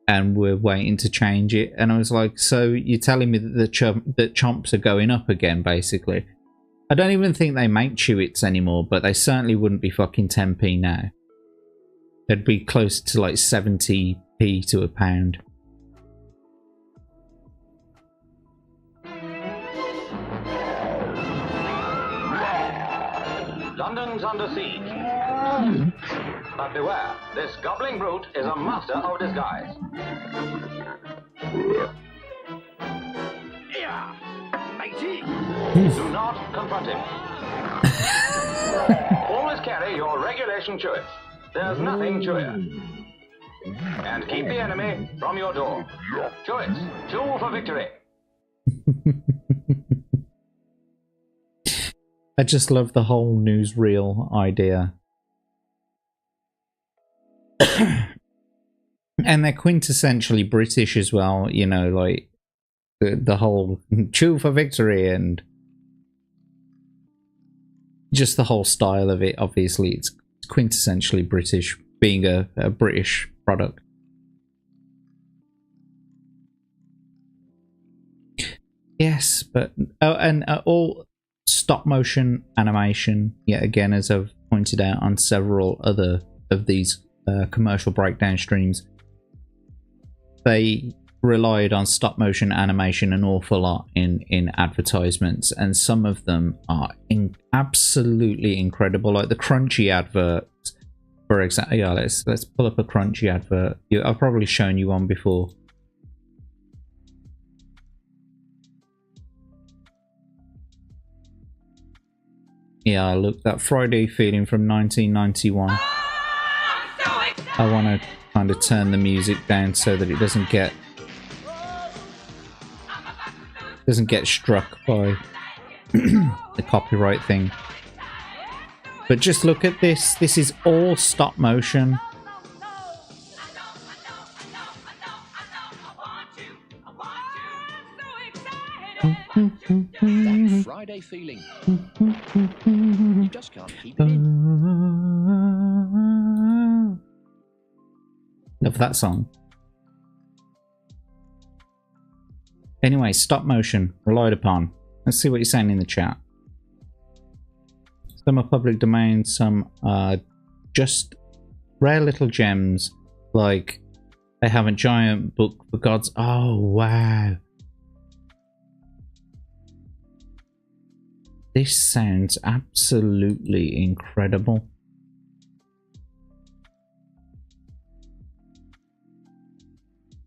S2: and we're waiting to change it. And I was like, so you're telling me that that chomps are going up again, basically? I don't even think they make chewits anymore, but they certainly wouldn't be fucking 10p now. They'd be close to like 70p to a pound.
S1: London's under siege. But beware, this gobbling brute is a master of disguise. Yeah, matey. Do not confront him. Always carry your regulation chewits. There's nothing chewier. And keep the enemy from your door. Chewits, chew for victory.
S2: I just love the whole newsreel idea. And they're quintessentially British as well, you know, like the whole chew for victory and just the whole style of it. Obviously, it's quintessentially British, being a British product. Yes, but all stop motion animation, yet again, as I've pointed out on several other of these commercial breakdown streams, they relied on stop motion animation an awful lot in advertisements, and some of them are absolutely incredible, like the Crunchy advert, for example. Yeah, let's pull up a Crunchy advert. I've probably shown you one before. Yeah, look, that Friday feeling from 1991. I want to kind of turn the music down so that it doesn't get struck by the copyright thing. But just look at this. This is all stop motion.
S22: That Friday feeling. You just can't keep it in.
S2: Love that song. Anyway, stop motion relied upon. Let's see what you're saying in the chat. Some are public domain, some are just rare little gems, like they have a giant book for gods. Oh, wow. This sounds absolutely incredible.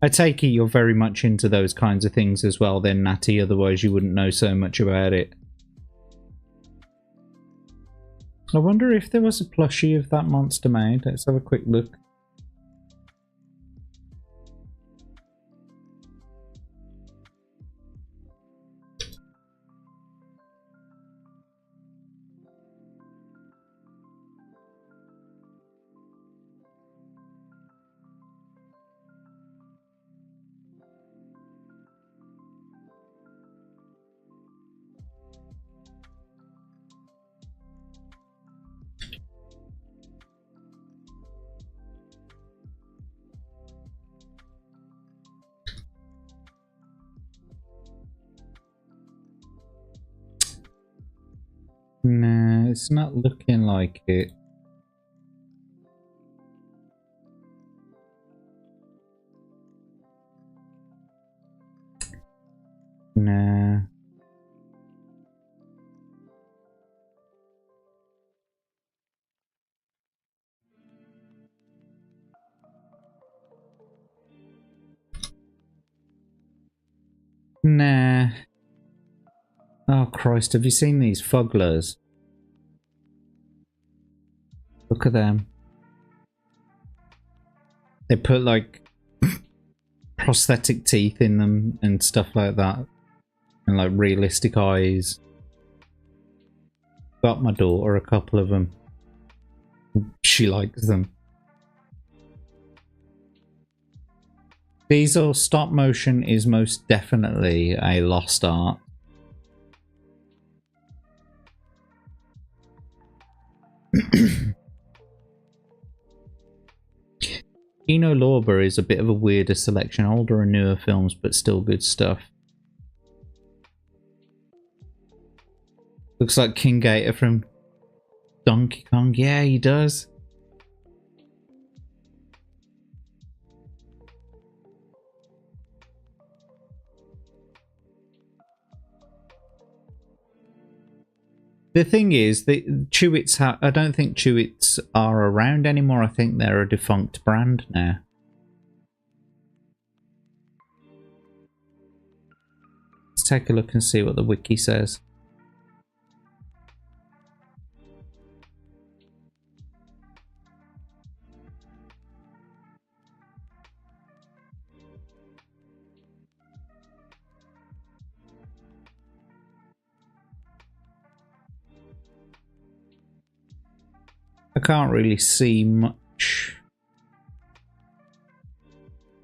S2: I take it you're very much into those kinds of things as well then, Natty, otherwise you wouldn't know so much about it. I wonder if there was a plushie of that monster made. Let's have a quick look. No, it's not looking like it. Nah. Nah. Oh Christ, have you seen these fugglers? Look at them. They put like prosthetic teeth in them and stuff like that. And like realistic eyes. got my daughter a couple of them. She likes them. Diesel stop motion is most definitely a lost art. Kino Lorber is a bit of a weirder selection, older and newer films, but still good stuff. Looks like King Gator from Donkey Kong. Yeah, he does. The thing is, the Chewits I don't think Chewits are around anymore. I think they're a defunct brand now. Let's take a look and see what the wiki says. I can't really see much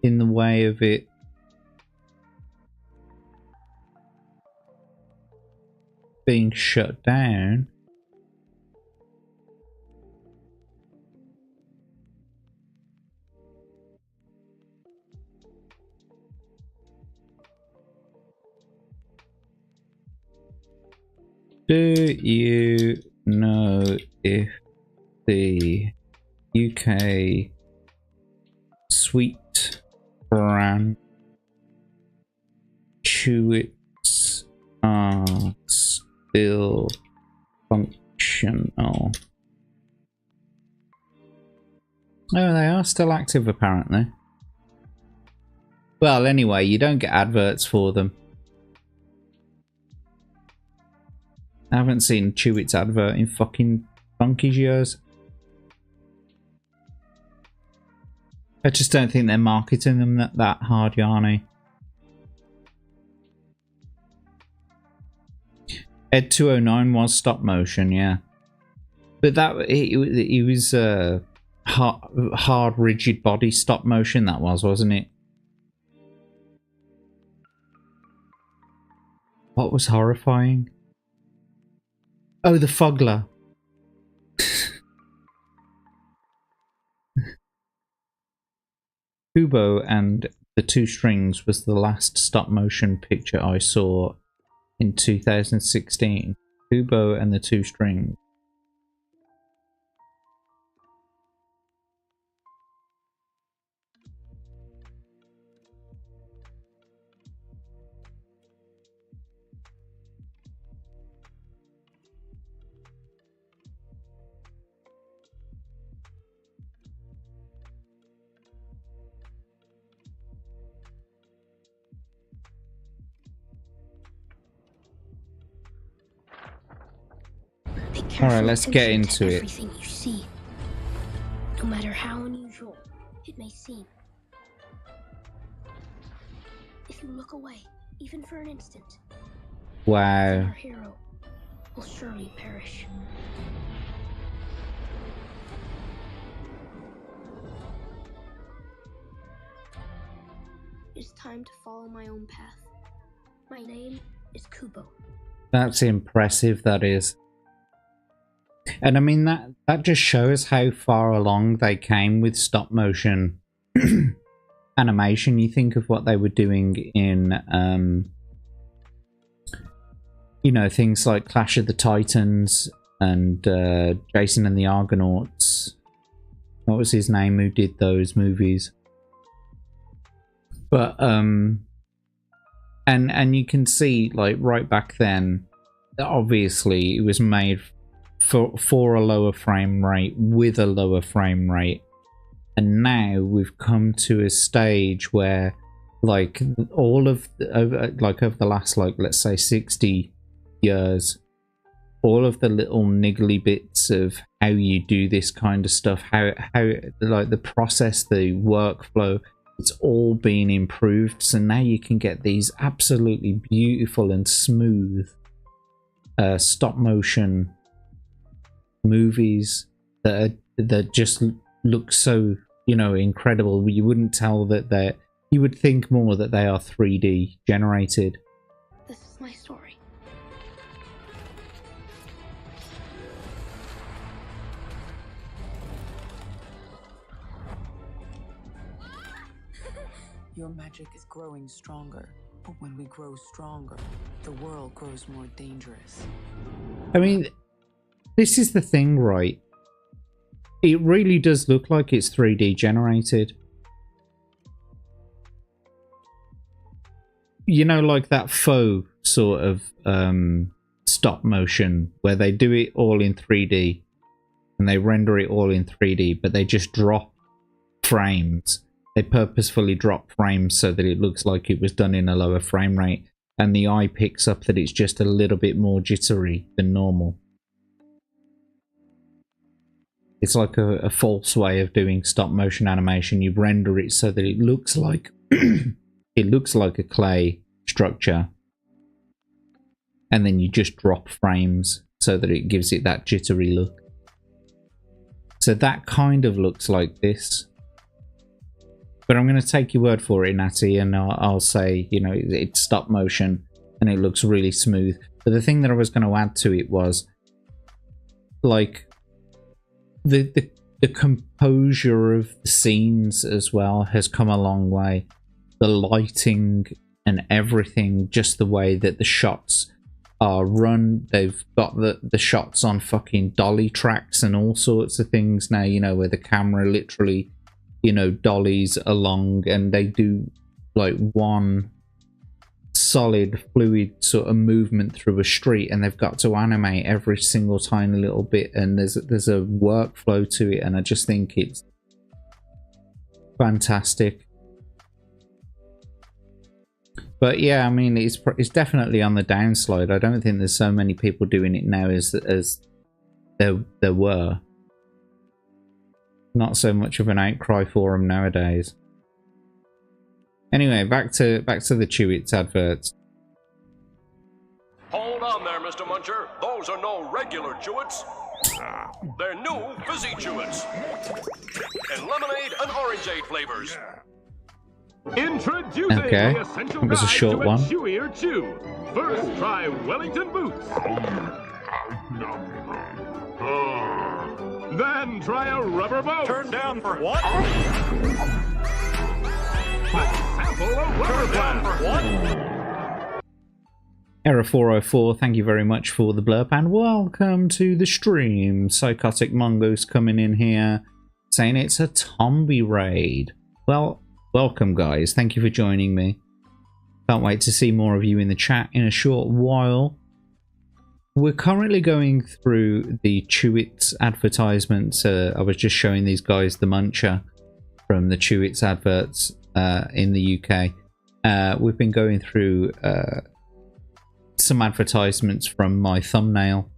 S2: in the way of it being shut down. Do you know if the UK sweet brand Chewits are still functional? Oh, they are still active apparently. Well, anyway, you don't get adverts for them. I haven't seen Chewits advert in fucking donkey's years. I just don't think they're marketing them that hard, Yarny. Ed 209 was stop motion, yeah, but that it was hard, rigid body stop motion. That wasn't it? What was horrifying? Oh, the Fuggler. Kubo and the Two Strings was the last stop motion picture I saw in 2016. Kubo and the Two Strings. Alright, let's get into it.
S4: Everything you see, no matter how unusual it may seem. If you look away, even for an instant,
S2: Wow.
S4: our hero will surely perish. It's time to follow my own path. My name is Kubo.
S2: That's impressive, that is. And I mean, that just shows how far along they came with stop motion animation. You think of what they were doing in, you know, things like Clash of the Titans and Jason and the Argonauts. What was his name who did those movies? But, and you can see, like, right back then, obviously it was made for a lower frame rate with a lower frame rate, and now we've come to a stage where, like, all of over the last, like, let's say 60 years, all of the little niggly bits of how you do this kind of stuff, how like the process, the workflow, it's all been improved. So now you can get these absolutely beautiful and smooth stop motion movies that just look so, you know, incredible. You wouldn't tell that you would think more that they are 3D generated.
S4: This is my story.
S6: Your magic is growing stronger, but when we grow stronger, the world grows more dangerous.
S2: I mean, this is the thing, right? It really does look like it's 3D generated. You know, like that faux sort of stop motion where they do it all in 3D and they render it all in 3D, but they just drop frames. They purposefully drop frames so that it looks like it was done in a lower frame rate, and the eye picks up that it's just a little bit more jittery than normal. It's like a false way of doing stop motion animation. You render it so that it looks like it looks like a clay structure, and then you just drop frames so that it gives it that jittery look. So that kind of looks like this. But I'm going to take your word for it, Natty, and I'll say, you know, it's stop motion and it looks really smooth. But the thing that I was going to add to it was, like, the composure of the scenes as well has come a long way. The lighting and everything, just the way that the shots are run. They've got the shots on fucking dolly tracks and all sorts of things now, you know, where the camera literally, you know, dollies along, and they do like one solid fluid sort of movement through a street, and they've got to animate every single tiny little bit, and there's a workflow to it, and I just think it's fantastic. But yeah, I mean, it's definitely on the downslide. I don't think there's so many people doing it now as there were. Not so much of an outcry for them nowadays. Anyway, back to the Chewits adverts.
S8: Hold on there, Mr. Muncher. Those are no regular Chewits. They're new fizzy Chewits. In lemonade and orangeade flavors.
S23: Introducing
S2: okay,
S23: the essential
S2: it was a
S23: guide
S2: short
S23: to
S2: one.
S23: a chewier chew. First, try Wellington boots. Then try a rubber boat.
S8: Turn down for what?
S23: Sample a rubber plant.
S2: Error 404, thank you very much for the blurb and welcome to the stream. Psychotic Mongoose coming in here saying it's a Tombi raid. Well, welcome guys, thank you for joining me. Can't wait to see more of you in the chat in a short while. We're currently going through the Chewits advertisements. I was just showing these guys the Muncher from the Chewits adverts in the UK. We've been going through some advertisements from my thumbnail,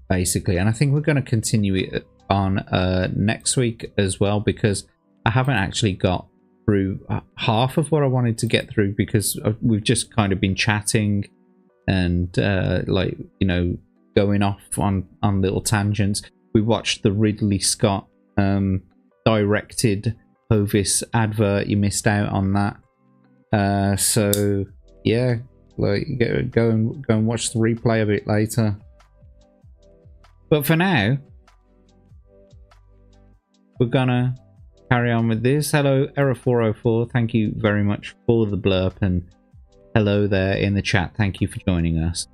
S2: basically, and I think we're going to continue it on next week as well, because I haven't actually got through half of what I wanted to get through, because we've just kind of been chatting and like, you know, going off on little tangents. We watched the Ridley Scott directed Hovis advert. You missed out on that. So yeah, like go and watch the replay of it later. But for now, we're gonna carry on with this. Hello, Error 404. Thank you very much for the blurb, and hello there in the chat. Thank you for joining us.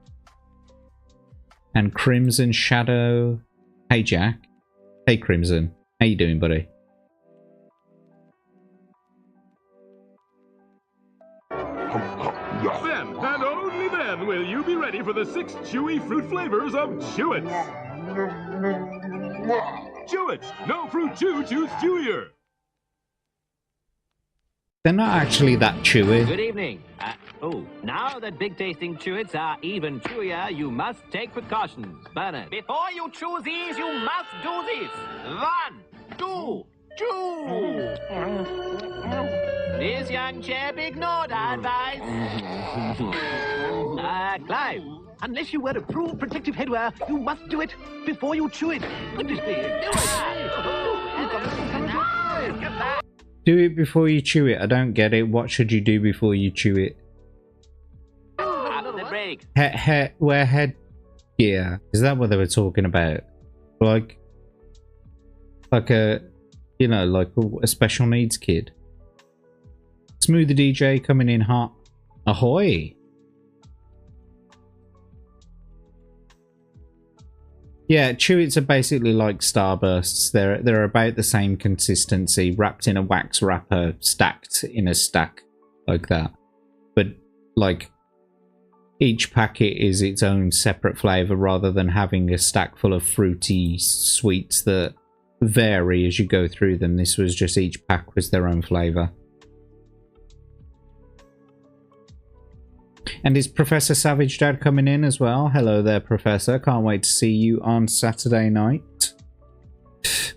S2: And Crimson Shadow. Hey Jack. Hey Crimson. How you doing, buddy?
S23: Then, and only then, will you be ready for the 6 chewy fruit flavors of Chewits. Chewits! No fruit chew, choose chewier.
S2: They're not actually that chewy.
S24: Good evening. Now that big tasting Chewits are even chewier, you must take precautions. Bernard. Before you chew these, you must do this. 1, 2, chew. This young chap ignored our advice. Clive, Unless you wear approved protective headwear, you must do it before you chew it. Goodness me.
S2: Do it before you chew it. I don't get it. What should you do before you chew it?
S24: After the break.
S2: Wear headgear. Is that what they were talking about? Like a, you know, like a special needs kid. Smoothie DJ coming in hot. Ahoy! Yeah, Chewits are basically like Starbursts. They're about the same consistency, wrapped in a wax wrapper, stacked in a stack like that. But like each packet is its own separate flavour rather than having a stack full of fruity sweets that vary as you go through them. This was just each pack was their own flavour. And is Professor Savage Dad coming in as well? Hello there, Professor. Can't wait to see you on Saturday night.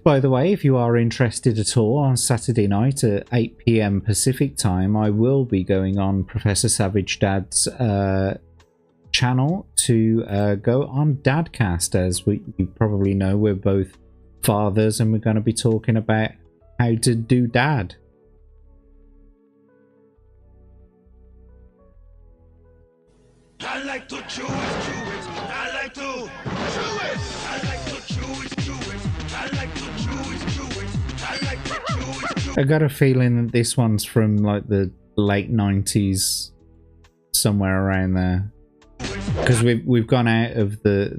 S2: By the way, if you are interested at all, on Saturday night at 8 PM Pacific time, I will be going on Professor Savage Dad's channel to go on Dadcast. As you probably know, we're both fathers and we're going to be talking about how to do dad.
S5: I like to chew it. I like to chew it. I like to chew it. I like to chew it. I like to chew it.
S2: I got a feeling that this one's from like the late 90s, somewhere around there, because we've gone out of the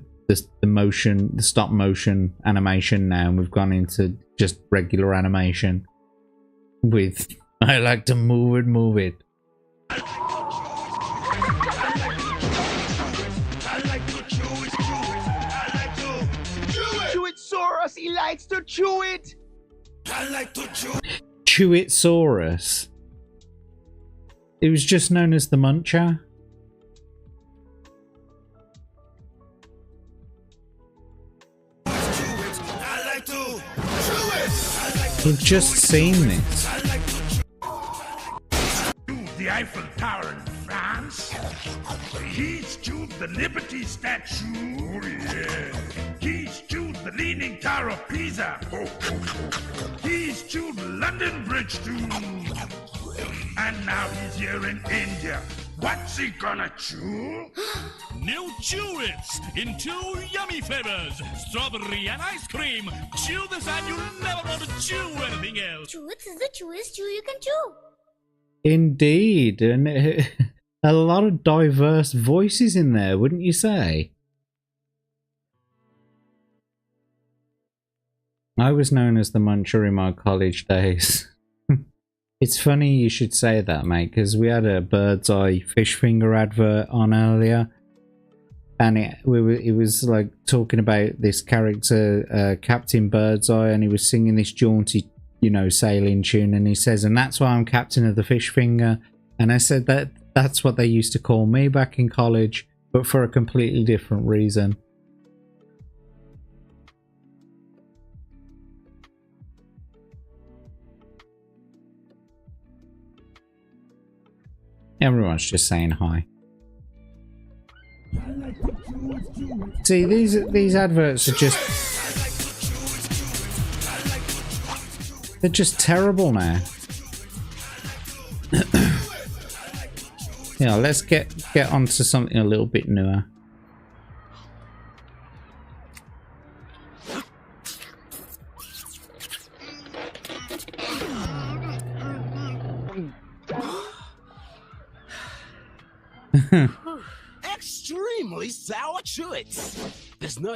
S2: stop motion animation now, and we've gone into just regular animation with I like to move it.
S3: He likes to chew it.
S5: I like to chew.
S2: Chewitsaurus. It was just known as the Muncher. We've just seen this.
S5: The Eiffel Tower in France. He's chewed the Liberty Statue. Oh, yeah. He's chewed the Leaning Tower of Pisa. He's chewed London Bridge too. And now he's here in India. What's he gonna chew?
S9: New Chewits in 2 yummy flavors, strawberry and ice cream. Chew this and you'll never want to chew anything else.
S4: Chewits is the chewest chew you can chew.
S2: Indeed, and a lot of diverse voices in there, wouldn't you say? I was known as the Muncher in my college days. It's funny you should say that, mate, because we had a Bird's Eye fish finger advert on earlier, and it was like talking about this character, Captain Birdseye, and he was singing this jaunty, you know, sailing tune, and he says, and that's why I'm captain of the fish finger. And I said that's what they used to call me back in college, but for a completely different reason. Everyone's just saying hi. See, these adverts are just... they're just terrible now. Yeah, let's get onto something a little bit newer.
S3: Extremely sour chewits. There's no.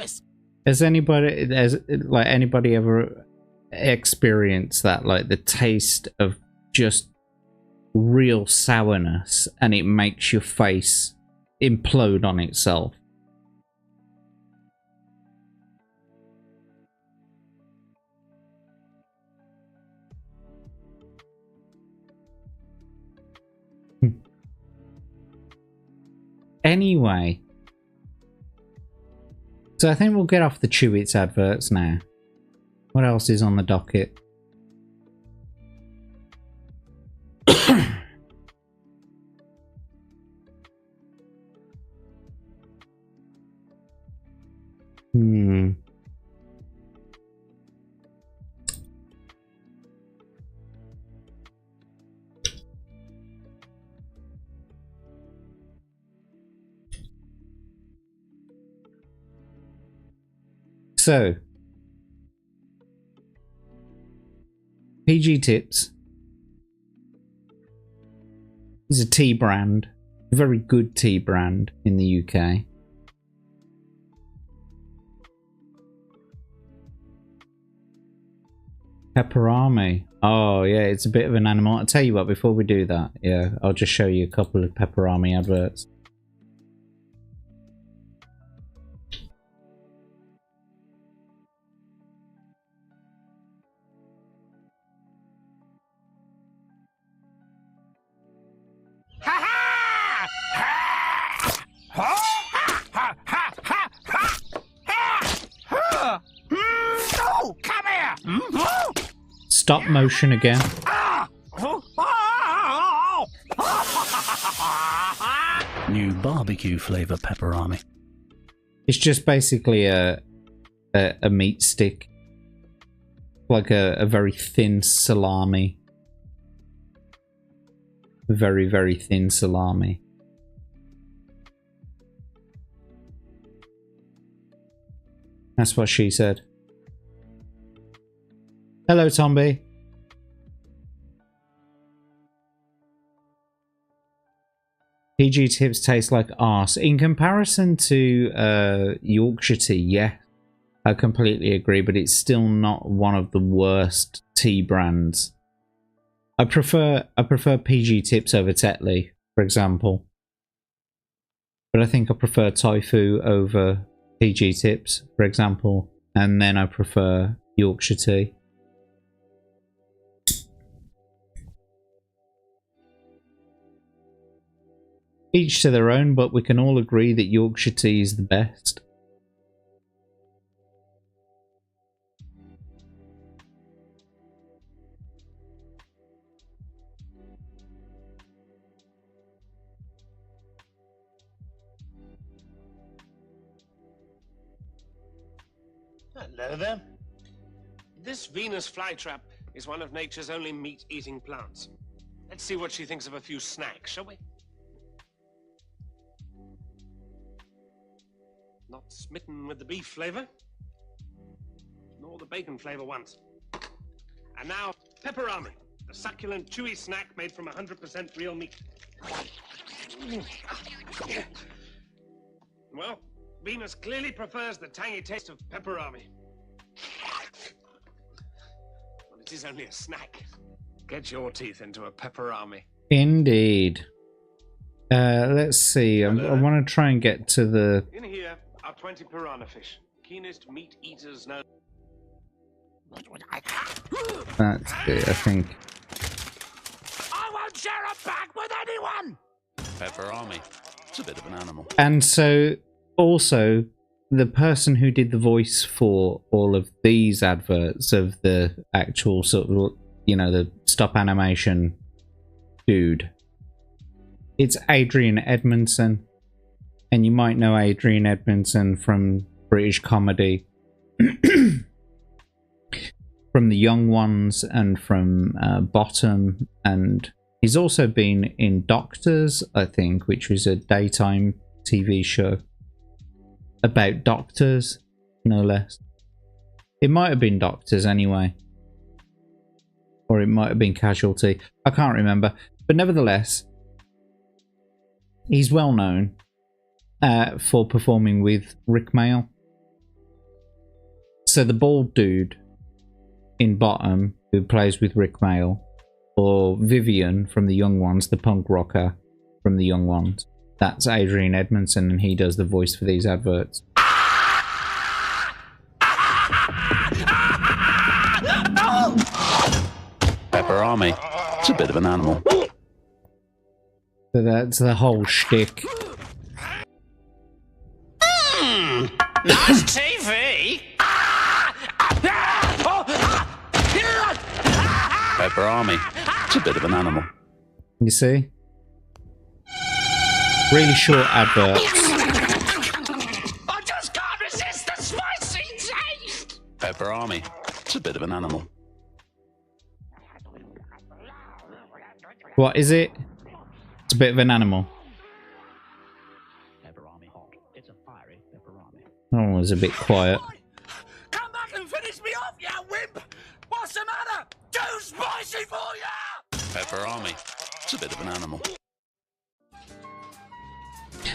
S2: Has anybody ever experienced that, like the taste of just real sourness, and it makes your face implode on itself? Anyway, so I think we'll get off the Chewits adverts now. What else is on the docket? So, PG Tips is a tea brand, a very good tea brand in the UK. Pepperami. Oh yeah, it's a bit of an animal. I'll tell you what, before we do that, yeah, I'll just show you a couple of Pepperami adverts.
S5: No, come here!
S2: Stop motion again.
S10: New barbecue flavour pepperami.
S2: It's just basically a meat stick, like a very thin salami. Very, very thin salami. That's what she said. Hello, Tomby. PG Tips taste like arse. In comparison to Yorkshire tea, yeah, I completely agree, but it's still not one of the worst tea brands. I prefer PG Tips over Tetley, for example. But I think I prefer Tofu over PG Tips, for example. And then I prefer Yorkshire tea. Each to their own, but we can all agree that Yorkshire tea is the best.
S11: Hello there. This Venus flytrap is one of nature's only meat-eating plants. Let's see what she thinks of a few snacks, shall we? Not smitten with the beef flavor, nor the bacon flavor once. And now, pepperami, a succulent, chewy snack made from 100% real meat. Well, Venus clearly prefers the tangy taste of pepperami. Well, it is only a snack. Get your teeth into a pepperami.
S2: Indeed. Let's see. I want to try and get to the...
S11: In here are 20 piranha fish. Keenest meat eaters know.
S2: That's it, I think.
S5: I won't share a bag with anyone!
S10: Pepperami. It's a bit of an animal.
S2: And so, also, the person who did the voice for all of these adverts of the actual sort of, you know, the stop animation dude, it's Adrian Edmondson. And you might know Adrian Edmondson from British comedy, from The Young Ones and from Bottom. And he's also been in Doctors, I think, which was a daytime TV show about doctors, no less. It might have been Doctors anyway. Or it might have been Casualty. I can't remember. But nevertheless, he's well known for performing with Rick Mayall. So the bald dude in Bottom who plays with Rick Mayall, or Vivian from The Young Ones, the punk rocker from The Young Ones, that's Adrian Edmondson, and he does the voice for these adverts.
S10: Pepperami. It's a bit of an animal.
S2: So that's the whole shtick.
S5: Nice TV!
S10: Pepperami. It's a bit of an animal.
S2: You see? Really short adverts.
S5: I just can't resist the spicy taste!
S10: Pepperami. It's a bit of an animal.
S2: What is it? It's a bit of an animal.
S10: Pepperami hot. It's a fiery pepperami.
S2: Oh, it was a bit quiet.
S9: What's the matter? Too spicy for ya!
S10: Pepperami. It's a bit of an animal.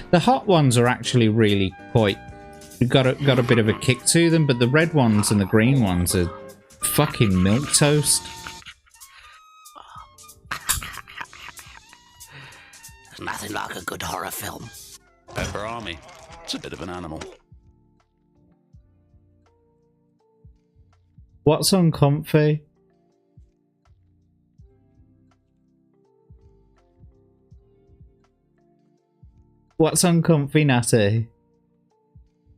S2: The hot ones are actually really quite... got a bit of a kick to them, but the red ones and the green ones are fucking milquetoast.
S17: There's nothing like a good horror film.
S10: Pepperami. It's a bit of an animal.
S2: What's uncomfy? What's uncomfy, Natty?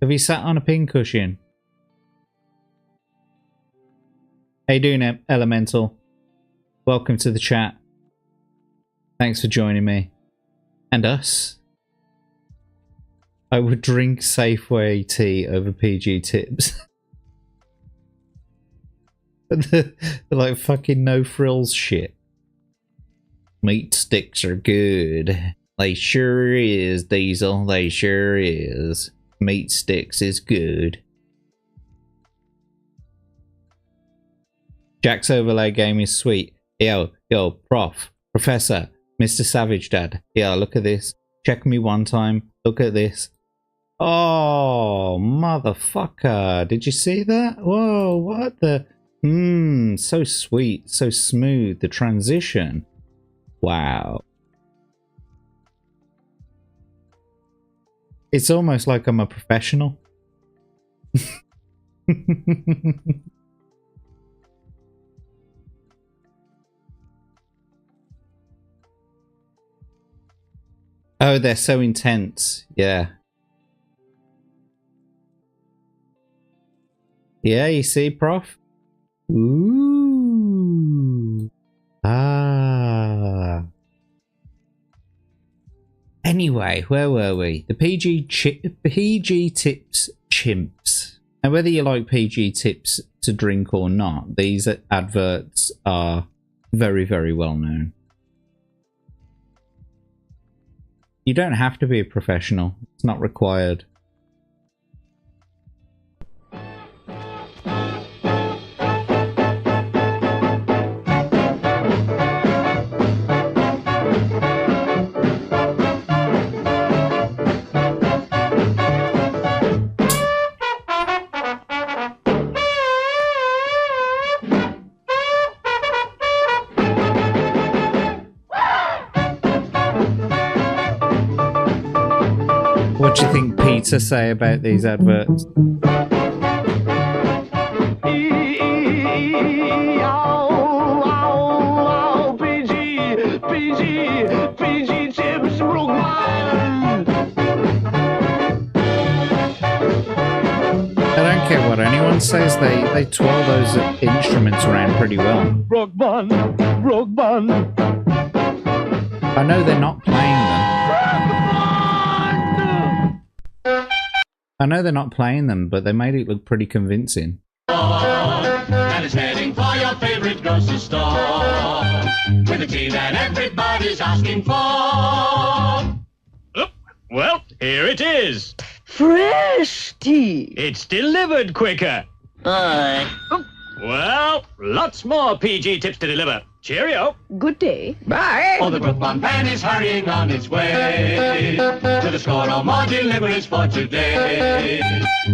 S2: Have you sat on a pincushion? How you doing, Elemental? Welcome to the chat. Thanks for joining me. And us. I would drink Safeway tea over PG tips. the like fucking no frills shit. Meat sticks are good. They sure is, Diesel. They sure is. Meat sticks is good. Jack's overlay game is sweet. Yo, Prof, Professor, Mr. Savage Dad. Yo, look at this. Check me one time. Look at this. Oh, motherfucker. Did you see that? Whoa, what the... so sweet, so smooth. The transition. Wow. It's almost like I'm a professional. Oh, they're so intense. Yeah. Yeah, you see, Prof? Ooh. Ah. Anyway, where were we? The PG tips chimps. And whether you like PG tips to drink or not, these adverts are very, very well known. You don't have to be a professional. It's not required. What do you think Peter say about these adverts?
S21: PG tips, Rookman.
S2: I don't care what anyone says, they twirl those instruments around pretty well.
S21: Rookman.
S2: I know they're not playing them. I know they're not playing them, but they made it look pretty convincing.
S13: And it's heading for your favorite grocery store with the tea that everybody's asking for.
S20: Oh, well, here it is.
S21: Fresh tea.
S20: It's delivered quicker.
S21: Aye.
S20: Oh, well, lots more PG tips to deliver. Cheerio.
S21: Good day. Bye.
S13: Oh, the Brookman van is hurrying on its way to the store. No more deliveries for today.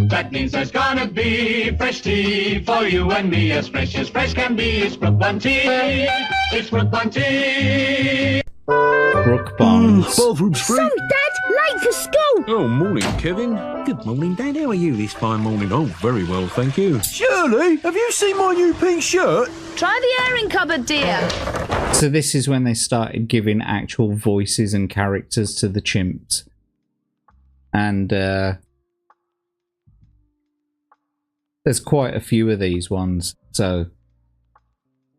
S13: That means there's gonna be fresh tea for you and me, as fresh can be. It's Brookman tea. It's Brookman tea.
S2: Brook Bonds.
S21: Bathroom Street.
S4: So, Dad, late for school.
S14: Oh, morning, Kevin. Good morning, Dad. How are you this fine morning? Oh, very well, thank you.
S21: Shirley, have you seen my new pink shirt?
S7: Try the airing cupboard, dear.
S2: So this is when they started giving actual voices and characters to the chimps. And there's quite a few of these ones, so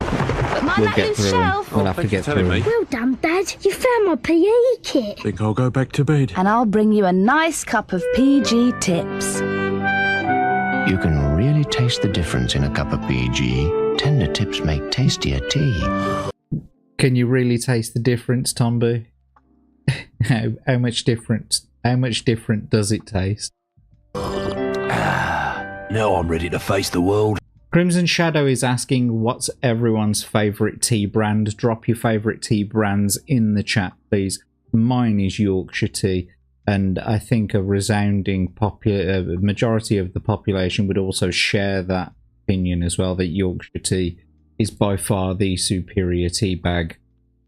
S2: we'll get through them. We'll have to get through them.
S4: Well done, Dad. You found my PE kit.
S14: Think I'll go back to bed.
S7: And I'll bring you a nice cup of PG tips.
S17: You can really taste the difference in a cup of PG. Tender tips make tastier tea.
S2: Can you really taste the difference, Tombu? How much different does it taste?
S21: Now I'm ready to face the world.
S2: Crimson Shadow is asking what's everyone's favourite tea brand. Drop your favourite tea brands in the chat, please. Mine is Yorkshire tea, and I think a resounding majority of the population would also share that opinion as well, that Yorkshire tea is by far the superior tea bag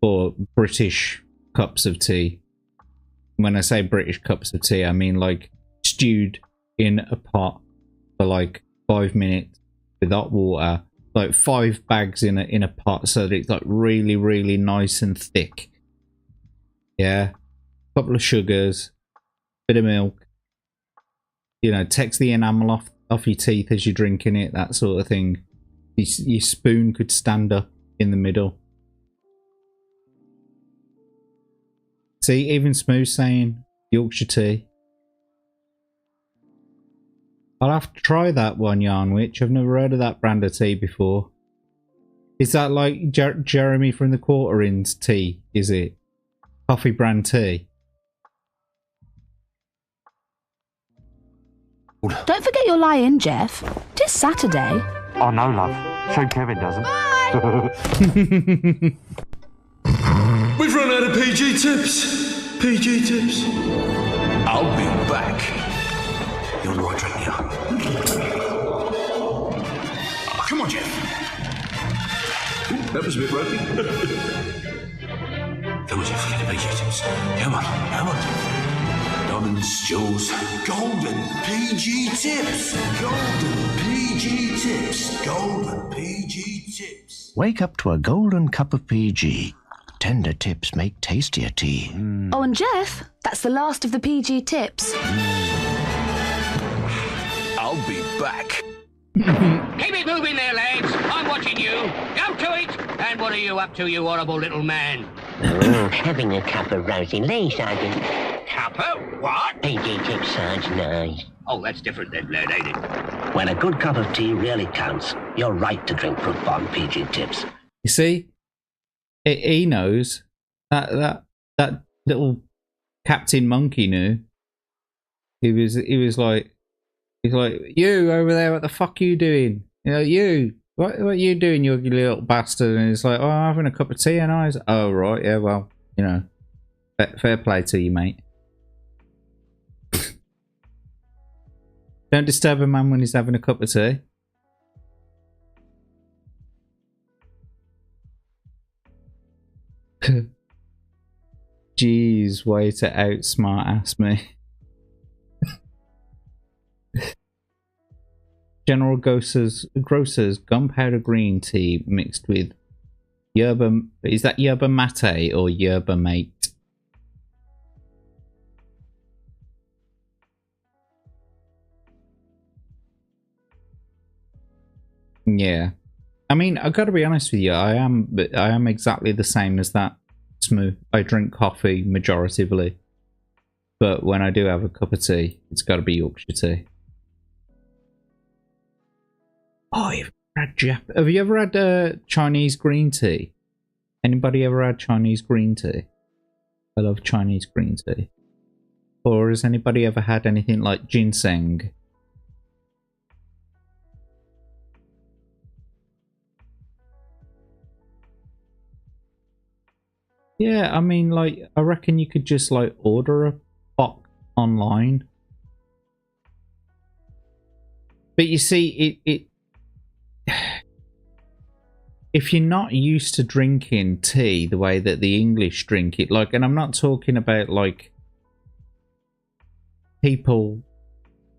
S2: for British cups of tea. When I say British cups of tea, I mean like stewed in a pot for like 5 minutes with hot water, like 5 bags in a pot, so that it's like really, really nice and thick. Yeah, couple of sugars, bit of milk. You know, takes the enamel off your teeth as you're drinking it, that sort of thing. Your spoon could stand up in the middle. See, even Smooth saying Yorkshire tea. I'll have to try that one, Yarnwich. I've never heard of that brand of tea before. Is that like Jeremy from the Quarterings tea, is it? Coffee brand tea?
S12: Don't forget your lie-in, Jeff. It's Saturday.
S15: Oh, no, love. Show Kevin doesn't.
S9: We've run out of PG tips. PG tips.
S3: I'll be back. You're right now. Oh, come on, Jeff. Ooh, that was a bit ropey. Come on, Jeff. Get the PG tips. Come on. Diamonds, jewels, golden PG tips. Golden PG tips. Golden PG tips.
S17: Wake up to a golden cup of PG. Tender tips make tastier tea.
S12: Oh, and Jeff, that's the last of the PG tips.
S3: I'll be back.
S24: Keep it moving there, lads. I'm watching you. Go to it. And what are you up to, you horrible little man?
S16: Having a cup of rosy lee, Sergeant.
S24: Cuppa? What?
S16: PG tips, Sarge, nice.
S24: Oh, that's different then, lad, ain't it?
S16: When a good cup of tea really counts, you're right to drink Fruit Bond PG tips.
S2: You see, he knows that little Captain Monkey knew. He was like, you over there, what the fuck are you doing? You know, you, what are you doing, you ugly little bastard? And he's like, oh, I'm having a cup of tea. And I was, oh, right, yeah, well, you know, fair play to you, mate. Don't disturb a man when he's having a cup of tea. Jeez, way to outsmart ass me. General Grocer's gunpowder green tea mixed with yerba. Is that yerba mate or yerba mate? Yeah, I mean, I got to be honest with you. I am exactly the same as that. Smooth. I drink coffee majoritively, but when I do have a cup of tea, it's got to be Yorkshire tea. Oh, have you ever had Chinese green tea? Anybody ever had Chinese green tea? I love Chinese green tea. Or has anybody ever had anything like ginseng? Yeah, I mean, like, I reckon you could just, like, order a box online. But you see, if you're not used to drinking tea the way that the English drink it, like, and I'm not talking about, like, people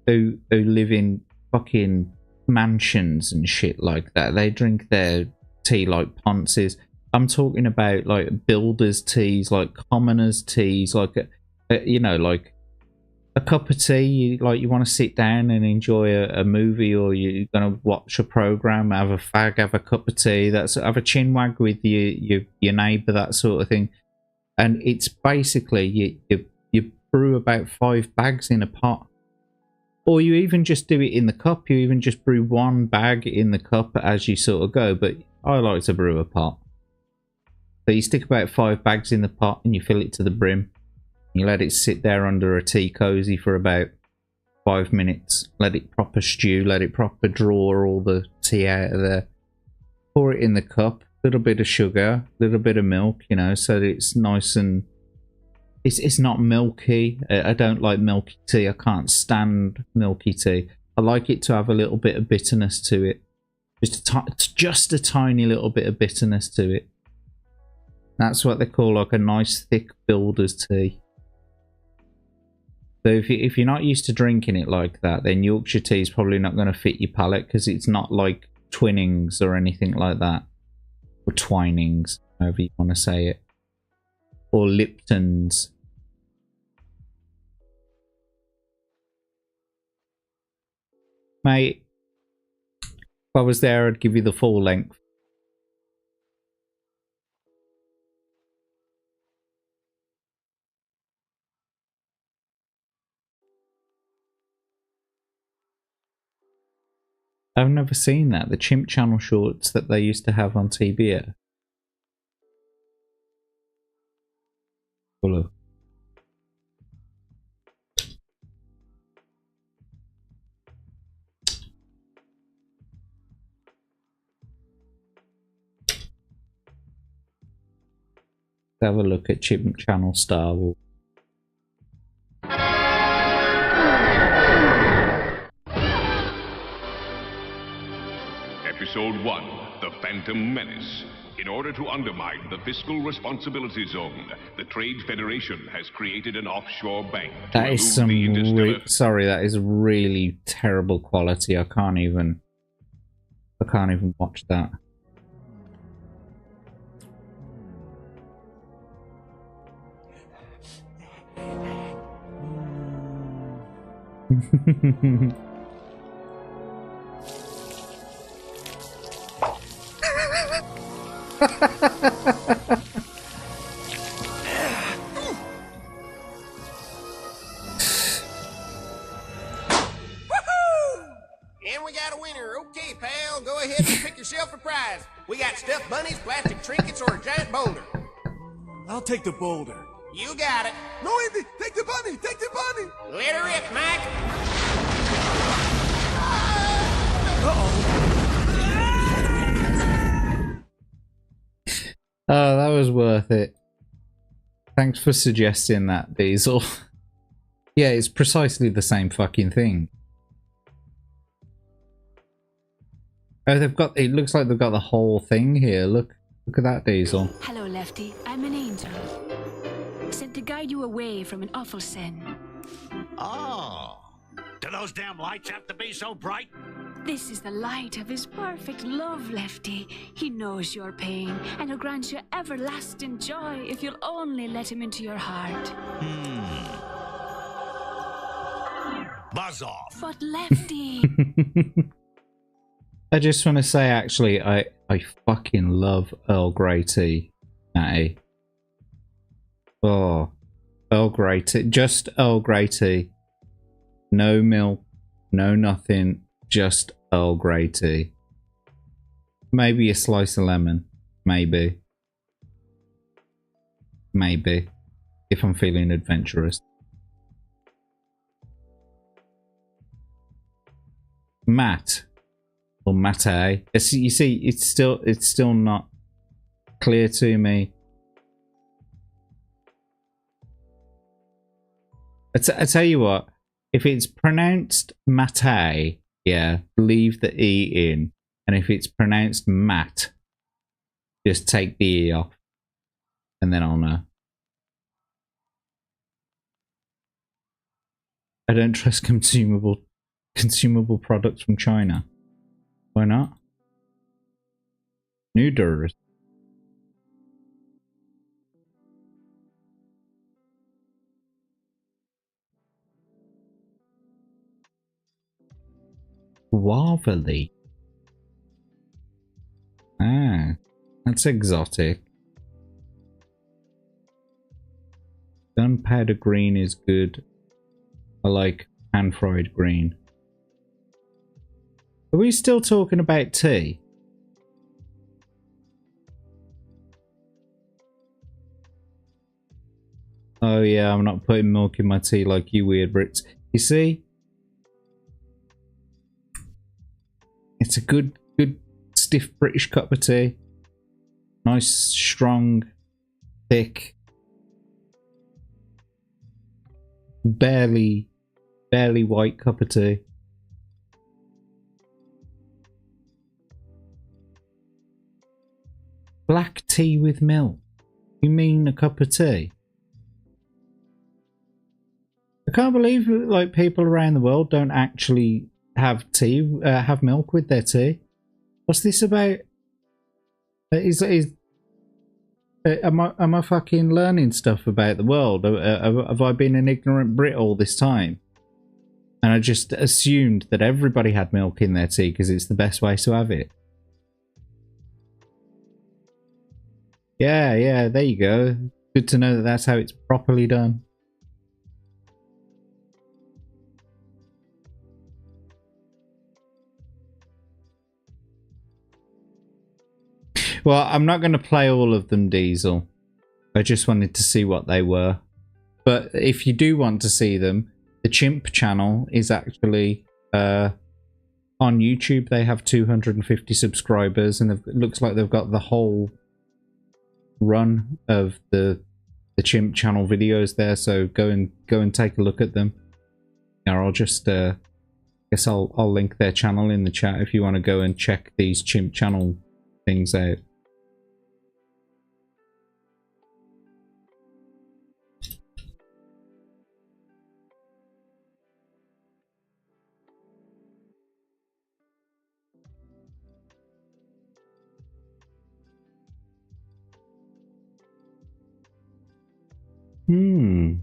S2: who live in fucking mansions and shit like that. They drink their tea like ponces. I'm talking about like builders' teas, like commoners' teas, like you know, like a cup of tea. Like you want to sit down and enjoy a movie, or you're gonna watch a program, have a fag, have a cup of tea. That's have a chinwag with your neighbour, that sort of thing. And it's basically you brew about 5 bags in a pot, or you even just do it in the cup. You even just brew 1 bag in the cup as you sort of go. But I like to brew a pot. So you stick about 5 bags in the pot and you fill it to the brim. You let it sit there under a tea cosy for about 5 minutes. Let it proper stew, let it proper draw all the tea out of there. Pour it in the cup, little bit of sugar, little bit of milk, you know, so that it's nice and it's not milky. I don't like milky tea. I can't stand milky tea. I like it to have a little bit of bitterness to it. Just a tiny little bit of bitterness to it. That's what they call like a nice thick builder's tea. So if you're not used to drinking it like that, then Yorkshire tea is probably not going to fit your palate, because it's not like Twinnings or anything like that. Or Twinings, however you want to say it. Or Lipton's. Mate, if I was there, I'd give you the full length. I've never seen that. The Chimp Channel shorts that they used to have on TBS. Hello. Have a look at Chimp Channel Star Wars.
S1: Episode 1, The Phantom Menace. In order to undermine the fiscal responsibility zone, the Trade Federation has created an offshore bank.
S2: That is some sorry, that is really terrible quality. I can't even watch that.
S18: And we got a winner. Okay, pal, go ahead and pick yourself a prize. We got stuffed bunnies, plastic trinkets, or a giant boulder.
S19: I'll take the boulder.
S18: You got it.
S19: No, Andy, take the bunny, take the bunny.
S18: Let her rip, Mike.
S2: Oh, that was worth it. Thanks for suggesting that, Diesel. Yeah, it's precisely the same fucking thing. Oh, they've got, it looks like they've got the whole thing here. Look at that, Diesel.
S22: Hello, Lefty. I'm an angel. Sent to guide you away from an awful sin.
S25: Oh. Do those damn lights have to be so bright?
S22: This is the light of his perfect love, Lefty. He knows your pain, and he'll grant you everlasting joy if you'll only let him into your heart.
S25: Buzz off.
S22: But Lefty...
S2: I just want to say, actually, I fucking love Earl Grey tea, Natty. Oh, Earl Grey tea. Just Earl Grey tea. No milk, no nothing, just Earl Grey tea. Maybe a slice of lemon. Maybe. Maybe. If I'm feeling adventurous. Matt. Or Mate. You see, it's still not clear to me. I tell you what, if it's pronounced Mate, yeah, leave the E in. And if it's pronounced Matt, just take the E off. And then I'll know. I don't trust consumable products from China. Why not? Noodles. Guava leaf. Ah, that's exotic. Gunpowder green is good. I like pan-fried green. Are we still talking about tea? Oh yeah, I'm not putting milk in my tea like you weird Brits. You see? It's a good good stiff British cup of tea. Nice, strong, thick, barely white cup of tea. Black tea with milk. You mean a cup of tea? I can't believe like people around the world don't actually have tea, have milk with their tea. What's this about? Am I fucking learning stuff about the world? Have I been an ignorant Brit all this time? And I just assumed that everybody had milk in their tea because it's the best way to have it. Yeah, there you go. Good to know that that's how it's properly done. Well, I'm not going to play all of them, Diesel. I just wanted to see what they were. But if you do want to see them, the Chimp channel is actually on YouTube. They have 250 subscribers, and it looks like they've got the whole run of the Chimp channel videos there. So go and take a look at them. Or I'll just guess I'll link their channel in the chat if you want to go and check these Chimp channel things out. Hmm.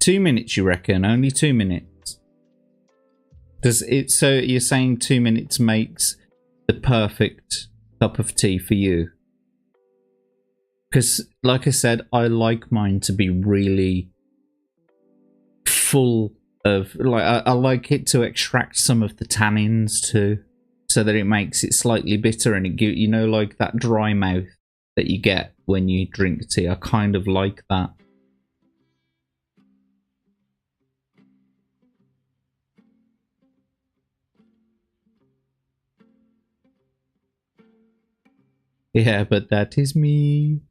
S2: 2 minutes, you reckon? Only 2 minutes? Does it? So you're saying 2 minutes makes the perfect cup of tea for you? Because, like I said, I like mine to be really full of, like, I like it to extract some of the tannins too, so that it makes it slightly bitter, and it gives, you know, like that dry mouth that you get when you drink tea. I kind of like that. Yeah, but that is me.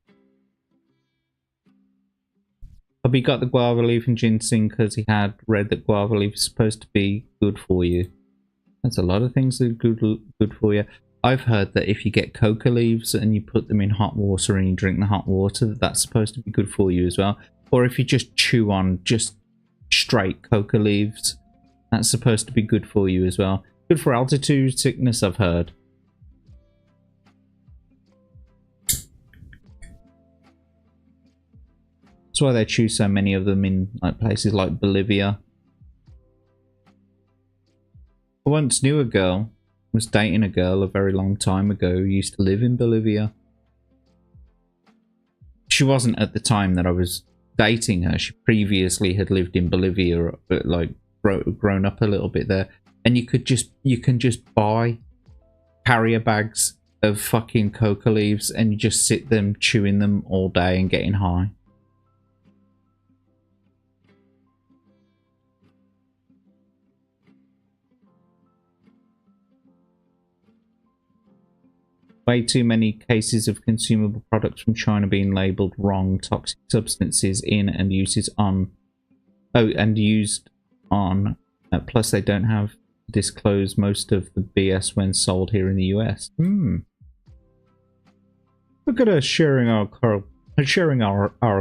S2: Hubby got the guava leaf and ginseng because he had read that guava leaf is supposed to be good for you. That's a lot of things that are good for you. I've heard that if you get coca leaves and you put them in hot water and you drink the hot water, that's supposed to be good for you as well. Or if you just chew on just straight coca leaves, that's supposed to be good for you as well. Good for altitude sickness, I've heard. That's why they choose so many of them in like places like Bolivia. I once knew a girl, was dating a girl a very long time ago who used to live in Bolivia. She wasn't at the time that I was dating her. She previously had lived in Bolivia, but like grown up a little bit there. And you can just buy carrier bags of fucking coca leaves and you just sit them chewing them all day and getting high. Way too many cases of consumable products from China being labelled wrong, toxic substances in and uses on. Oh, and used on. Plus, they don't have disclosed most of the BS when sold here in the US. Look at us sharing our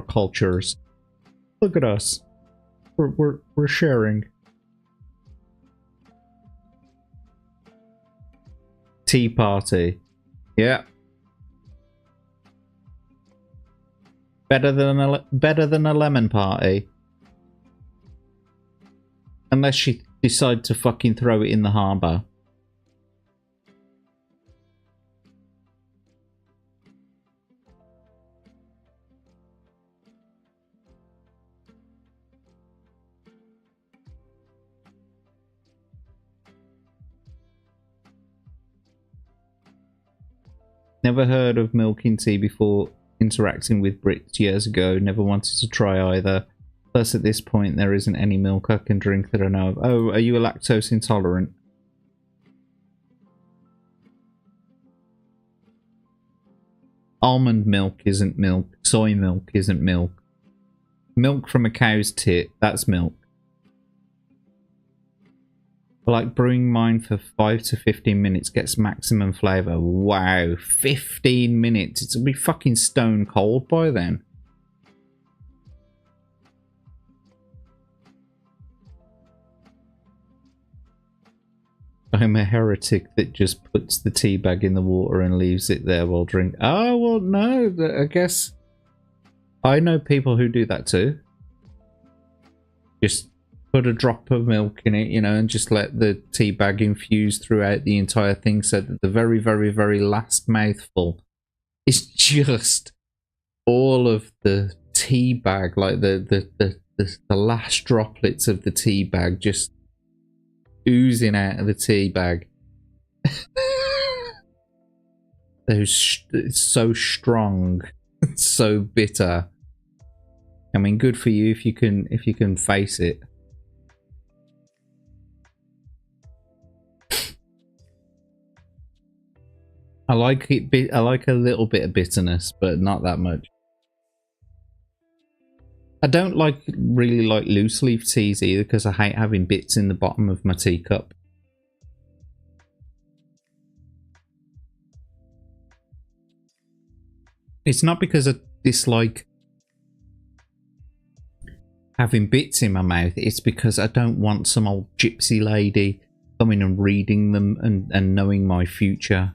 S2: cultures. Look at us. We're sharing. Tea party. Yeah. Better than a lemon party. Unless you decide to fucking throw it in the harbour. Never heard of milk in tea before interacting with Brits years ago. Never wanted to try either. Plus, at this point, there isn't any milk I can drink that I know of. Oh, are you a lactose intolerant? Almond milk isn't milk. Soy milk isn't milk. Milk from a cow's tit, that's milk. Like brewing mine for 5 to 15 minutes gets maximum flavour. Wow, 15 minutes. It'll be fucking stone cold by then. I'm a heretic that just puts the tea bag in the water and leaves it there while drinking. Oh, well, no, I guess I know people who do that too. Just put a drop of milk in it, you know, and just let the tea bag infuse throughout the entire thing so that the very, very, very last mouthful is just all of the tea bag, like the last droplets of the tea bag just oozing out of the tea bag. It's so strong, so bitter. I mean, good for you if you can face it. I like it. I like a little bit of bitterness, but not that much. I don't really like loose leaf teas either because I hate having bits in the bottom of my teacup. It's not because I dislike having bits in my mouth, it's because I don't want some old gypsy lady coming and reading them and knowing my future.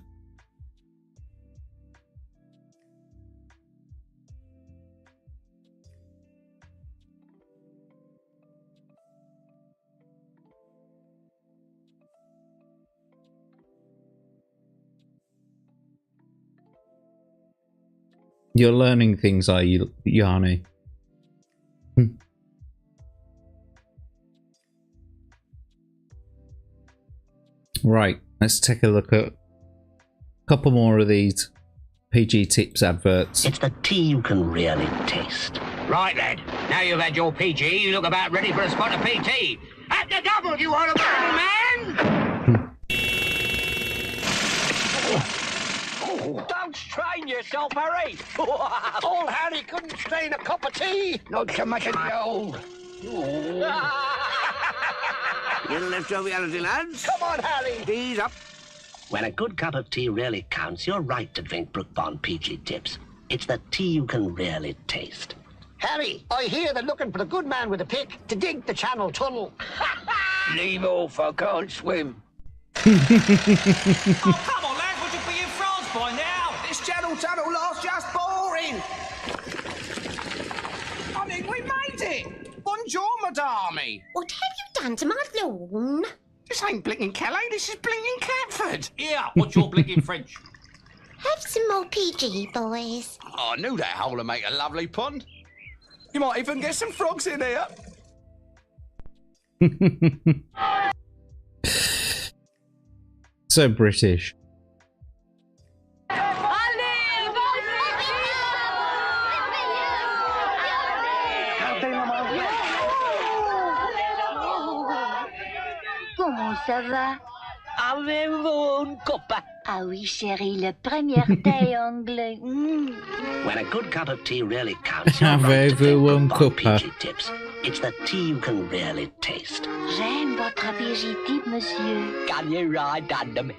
S2: You're learning things, are you, Yanni? Right, let's take a look at a couple more of these PG Tips adverts.
S16: It's the tea you can really taste.
S24: Right, lad. Now you've had your PG, you look about ready for a spot of PT. At the double, you honourable man! Don't strain yourself, Harry.
S3: Old Harry couldn't strain a cup of tea. Not so much as the old. Little left joviality, lads. Come on, Harry. Ease up.
S16: When a good cup of tea really counts, you're right to drink Brook Bond PG Tips. It's the tea you can really taste.
S3: Harry, I hear they're looking for a good man with a pick to dig the Channel Tunnel. Leave off, I can't swim.
S5: Oh, come on, lad, would you be in France by now? This Channel Tunnel life's just boring. I mean, we made it. Bonjour, madame.
S4: What have you done to my lawn?
S5: This ain't blinking Calais, this is blinking Catford. Yeah, what's your blinking French?
S4: Have some more PG, boys.
S5: Oh, I knew that hole would make a lovely pond. You might even get some frogs in here.
S2: So British.
S4: Comment ça va?
S16: Avez-vous une coupe?
S4: Ah oui, chérie, le premier thé anglais.
S16: When a good cup of tea really counts, you're right to
S2: Avez-vous
S16: drink
S2: une
S16: Brook Bond
S2: coupe?
S16: PG Tips. It's the tea you can really taste.
S4: J'aime votre PG tip, monsieur.
S24: Can you ride tandem?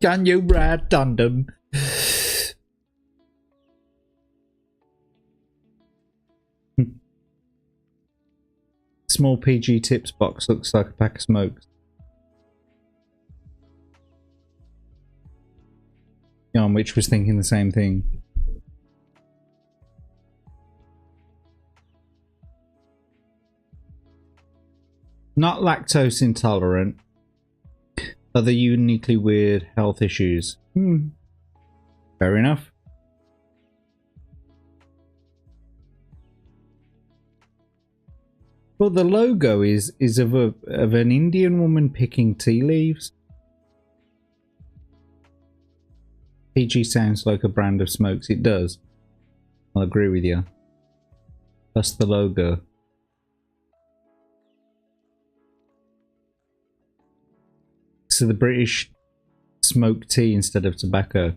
S2: Can you ride tandem? Small PG Tips box looks like a pack of smokes. Jan, which was thinking the same thing. Not lactose intolerant. Other uniquely weird health issues. Fair enough. Well, the logo is of an Indian woman picking tea leaves. PG sounds like a brand of smokes. It does. I'll agree with you. That's the logo. So the British smoke tea instead of tobacco.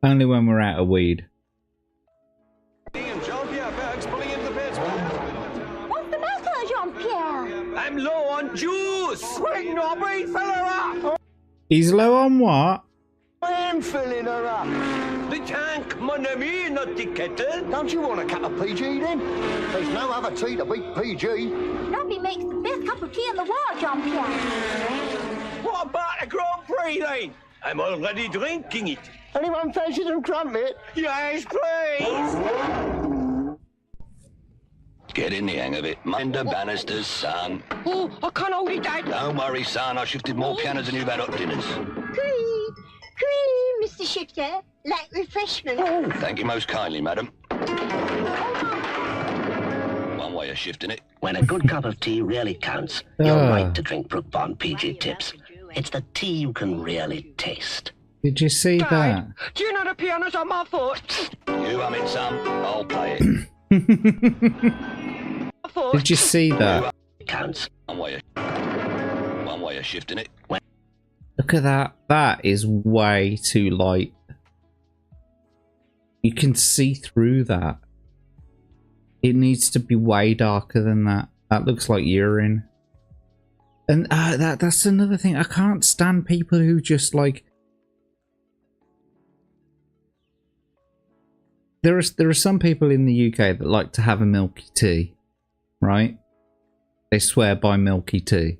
S2: Only when we're out of weed.
S4: What's the matter, Jean-Pierre?
S5: I'm low on juice. Quick, Nobby, fill her up.
S2: He's low on what?
S5: I'm filling her up. The tank, mon ami, not the kettle.
S3: Don't you want a cup of PG then? There's no other tea to beat PG.
S4: Nobby makes the best cup of tea in the world, Jean-Pierre.
S5: What about a Grand Prix then? I'm already drinking it.
S3: Anyone fancy some crumpet?
S5: Yes, please.
S3: Get in the hang of it. Minder Bannister's son.
S5: Oh, I can't hold it, Dad.
S3: Don't worry, son. I shifted more pianos than you've had hot dinners.
S4: Cream, cream, Mr. Shifter. Like refreshment.
S3: Oh, thank you most kindly, madam. One way of shifting it.
S16: When a good cup of tea really counts, you're right to drink Brook Bond PG Tips. It's the tea you can really taste.
S2: Did you see that?
S5: Do you know the piano's on my foot?
S3: You hum it some, I'll play it.
S2: Did you see that?
S16: Counts.
S3: One way of shifting it.
S2: Look at that. That is way too light. You can see through that. It needs to be way darker than that. That looks like urine. And that's another thing. I can't stand people who just like... There are some people in the UK that like to have a milky tea, right? They swear by milky tea.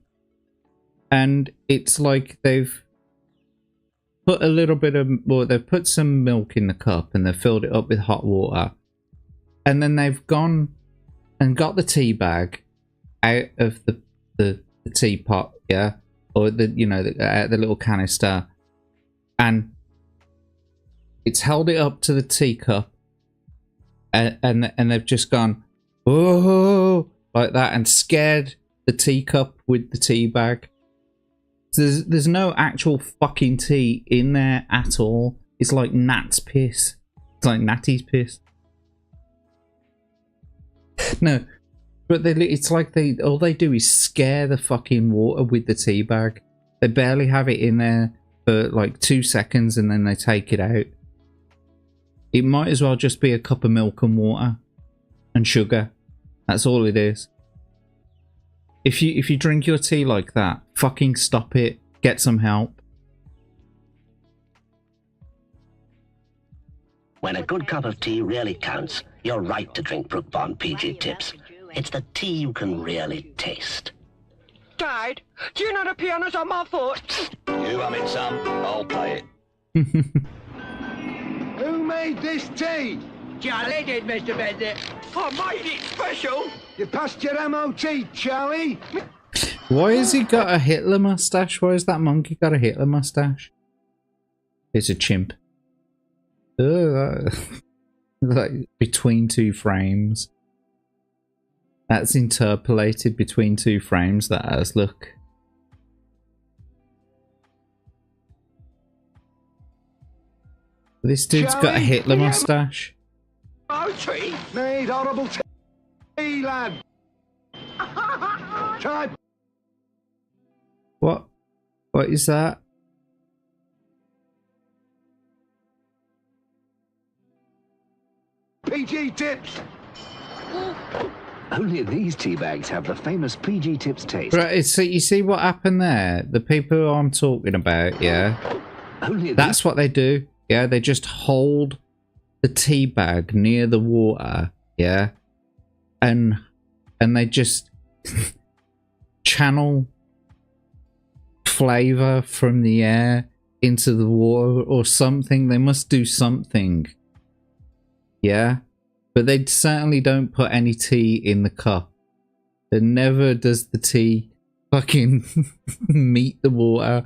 S2: And it's like they've put a little bit of... Well, they've put some milk in the cup and they've filled it up with hot water. And then they've gone and got the tea bag out of the teapot, yeah, or the the little canister, and it's held it up to the teacup, and they've just gone oh like that and scared the teacup with the tea bag. So there's no actual fucking tea in there at all. It's like Nat's piss. It's like Natty's piss. No. But it's like all they do is scare the fucking water with the tea bag. They barely have it in there for like 2 seconds and then they take it out. It might as well just be a cup of milk and water and sugar. That's all it is. If you drink your tea like that, fucking stop it. Get some help.
S16: When a good cup of tea really counts, you're right to drink Brook Bond PG Tips. It's the tea you can really taste.
S5: Dad, do you know the piano's on my foot?
S3: You hum it some, I'll play it.
S19: Who made this tea?
S5: Charlie did, Mr. Bennett. I made it special.
S19: You passed your MOT, Charlie.
S2: Why has he got a Hitler mustache? Why has that monkey got a Hitler mustache? It's a chimp. Like between two frames. That's interpolated between two frames, that has, look. This dude's got a Hitler mustache.
S5: Mochi?
S19: Made horrible tea, lad. Try
S2: What? What is that?
S19: PG Tips.
S6: Only these tea bags have the famous PG Tips taste.
S2: Right, so you see what happened there? The people who I'm talking about, yeah? That's what they do. Yeah, they just hold the tea bag near the water, yeah? And they just channel flavor from the air into the water or something. They must do something. Yeah? But they certainly don't put any tea in the cup. It never does the tea fucking meet the water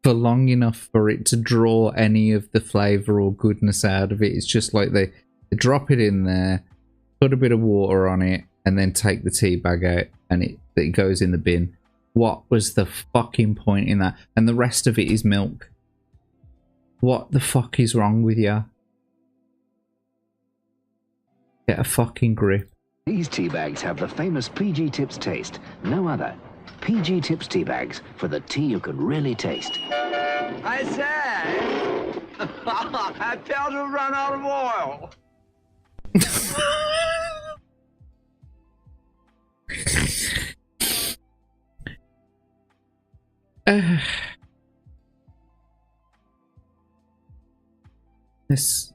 S2: for long enough for it to draw any of the flavour or goodness out of it. It's just like they drop it in there, put a bit of water on it, and then take the tea bag out and it goes in the bin. What was the fucking point in that? And the rest of it is milk. What the fuck is wrong with you? Get a fucking grip.
S6: These tea bags have the famous PG Tips taste. No other. PG Tips tea bags for the tea you can really taste.
S5: I said, I felt to run out of oil.
S2: This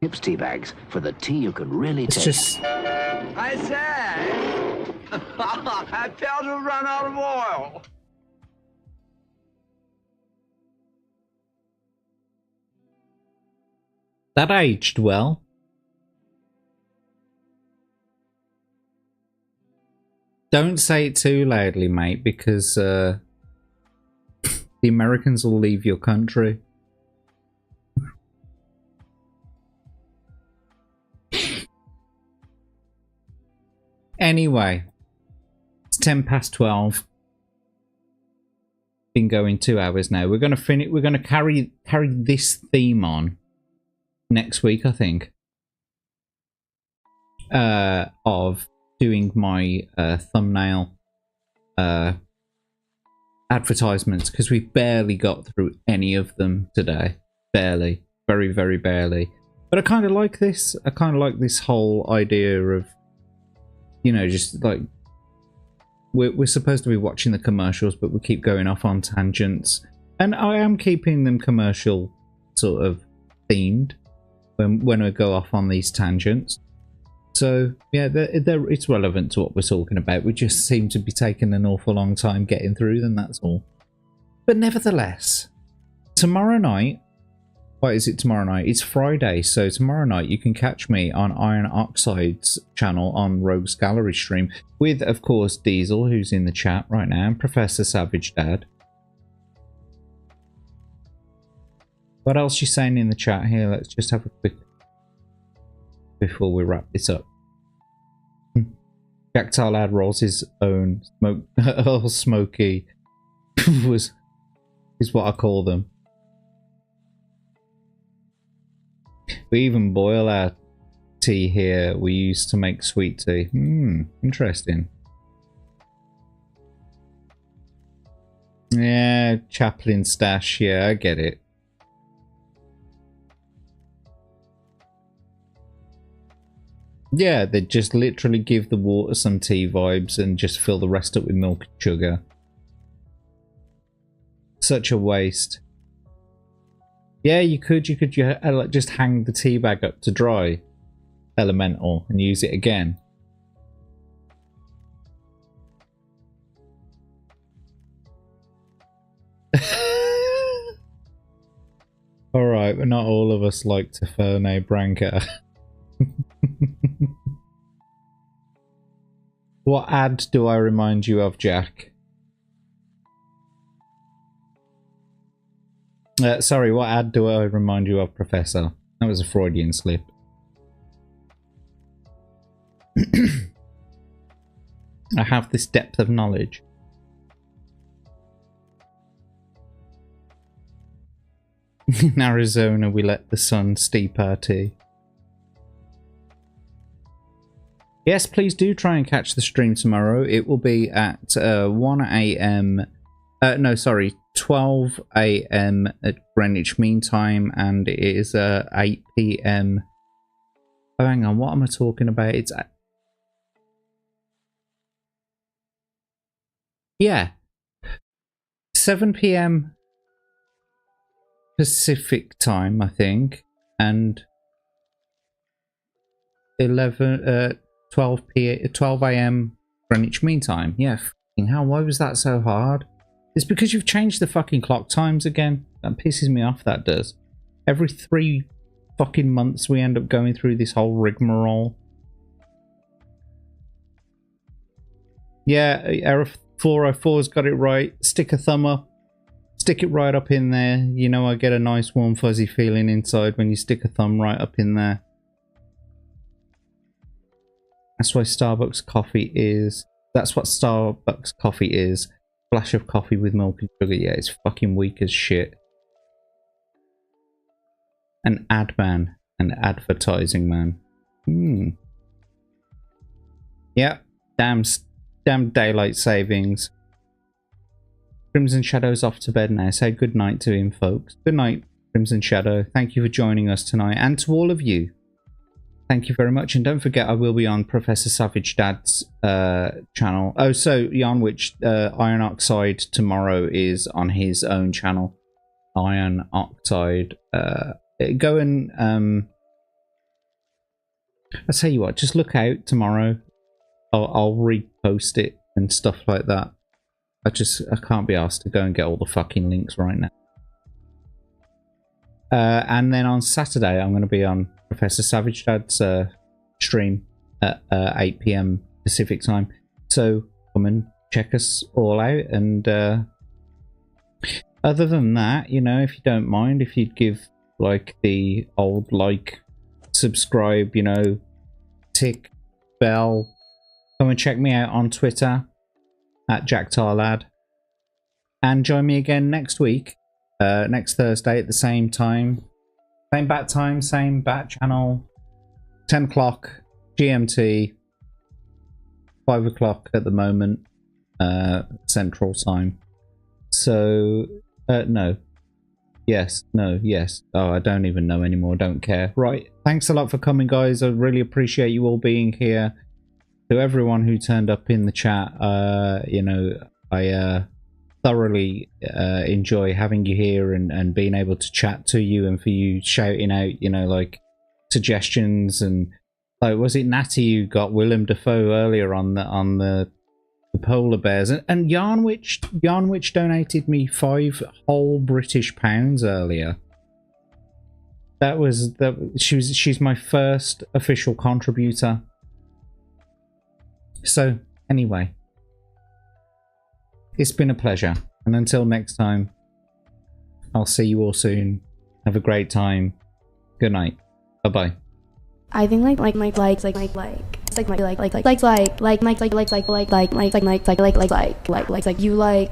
S6: Tips tea bags for the tea you can really
S2: it's
S6: taste.
S2: just
S5: I said, I felt to run out of oil.
S2: that aged well. Don't say it too loudly, mate, because the Americans will leave your country. Anyway, it's 12:10. Been going 2 hours now. We're gonna finish. We're gonna carry this theme on next week, I think. Of doing my thumbnail advertisements, because we barely got through any of them today. Barely, very, very barely. But I kind of like this. I kind of like this whole idea of, you know, just like we're supposed to be watching the commercials, but we keep going off on tangents, and I am keeping them commercial sort of themed when we go off on these tangents. So yeah, it's relevant to what we're talking about. We just seem to be taking an awful long time getting through them, that's all. But nevertheless, tomorrow night, what is it tomorrow night? It's Friday, so tomorrow night you can catch me on Iron Oxide's channel on Rogue's Gallery stream with, of course, Diesel, who's in the chat right now, and Professor Savage Dad. What else you saying in the chat here? Let's just have a quick before we wrap this up. Jack Lad rolls his own smoky is what I call them. We even boil our tea here. We used to make sweet tea. Interesting. Yeah, Chaplin stash. Yeah, I get it. Yeah, they just literally give the water some tea vibes and just fill the rest up with milk and sugar. Such a waste. Yeah, you could just hang the tea bag up to dry, elemental, and use it again. Alright, but not all of us like to Ferne Branca. What ad do I remind you of, Jack? Sorry, what ad do I remind you of, Professor? That was a Freudian slip. I have this depth of knowledge. In Arizona, we let the sun steep our tea. Yes, please do try and catch the stream tomorrow. It will be at 1 AM. No, sorry, 12 AM at Greenwich Mean Time, and it is 8 PM. Oh, hang on, what am I talking about? It's yeah, 7 PM Pacific time, I think, and 12 AM Greenwich Mean Time. Yeah, fucking hell, why was that so hard? It's because you've changed the fucking clock times again. That pisses me off, that does. Every 3 fucking months we end up going through this whole rigmarole. Yeah, Error 404's got it right. Stick a thumb up. Stick it right up in there. You know, I get a nice warm fuzzy feeling inside when you stick a thumb right up in there. That's why Starbucks coffee is... That's what Starbucks coffee is. Flash of coffee with milk and sugar. Yeah, it's fucking weak as shit. An ad man. An advertising man. Yep. Damn daylight savings. Crimson Shadow's off to bed now. Say good night to him, folks. Good night, Crimson Shadow. Thank you for joining us tonight. And to all of you, thank you very much. And don't forget, I will be on Professor Savage Dad's channel. Oh, so Yarnwich Iron Oxide tomorrow is on his own channel. Iron Oxide. Go and I'll tell you what, just look out tomorrow. I'll repost it and stuff like that. I can't be asked to go and get all the fucking links right now. And then on Saturday, I'm going to be on Professor Savage Dad's stream at 8 PM Pacific time. So come and check us all out. And other than that, you know, if you don't mind, if you'd give like the old like, subscribe, you know, tick, bell. Come and check me out on Twitter at JackTarLad. And join me again next week, next Thursday at the same time. Same bat time, same bat channel. 10 o'clock GMT. 5 o'clock at the moment, Central Time. So, no. Yes, no, yes. Oh, I don't even know anymore. Don't care. Right. Thanks a lot for coming, guys. I really appreciate you all being here. To everyone who turned up in the chat, you know, I thoroughly enjoy having you here and being able to chat to you, and for you shouting out, you know, like suggestions. And like, was it Natty who got Willem Dafoe earlier on the polar bears? And Yarnwich donated me 5 whole British pounds earlier. She's my first official contributor. So, anyway, it's been a pleasure. And until next time, I'll see you all soon. Have a great time. Good night. Bye-bye.
S8: I think you like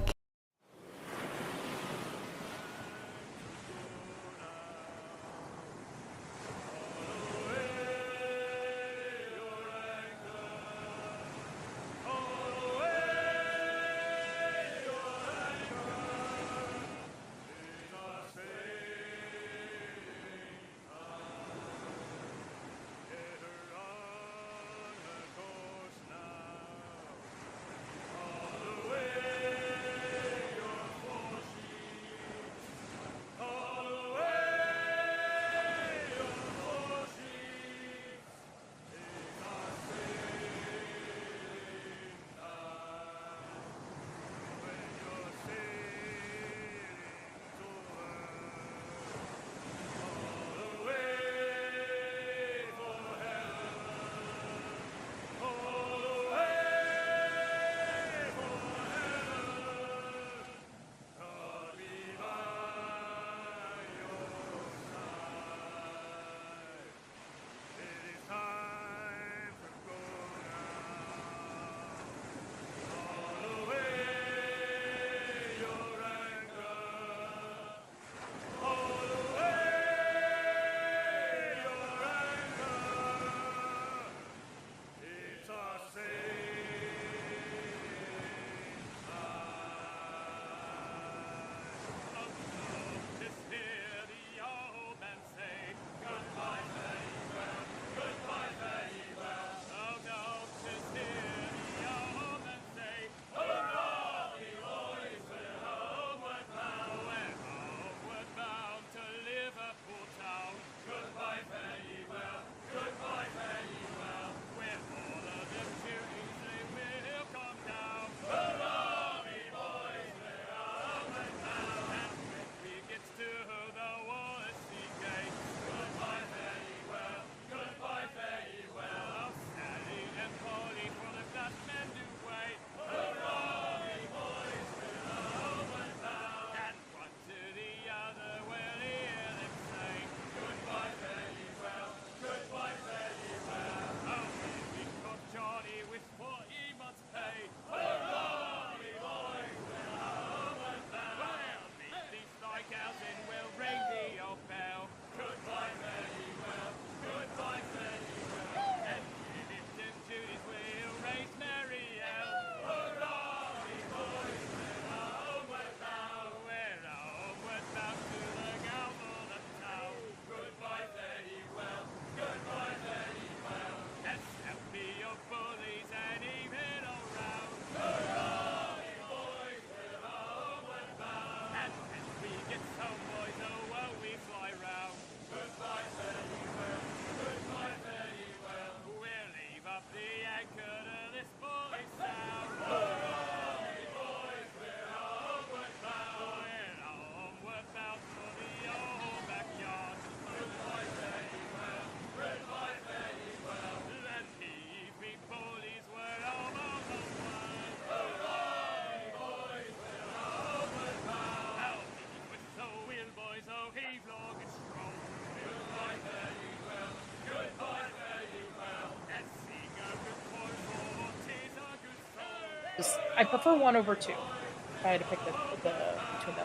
S8: I prefer 1 over 2. If I had to pick the between the.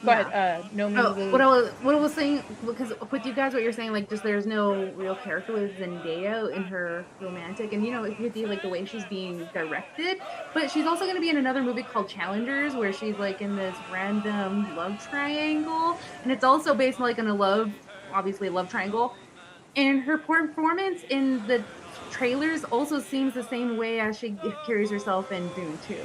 S8: Go ahead. No.
S10: What I was saying, because with you guys, what you're saying, like, just there's no real character with Zendaya in her romantic, and with you, like the way she's being directed, but she's also going to be in another movie called Challengers, where she's like in this random love triangle, and it's also based like on a love triangle, and her performance in the trailers also seems the same way as she carries herself in Dune 2.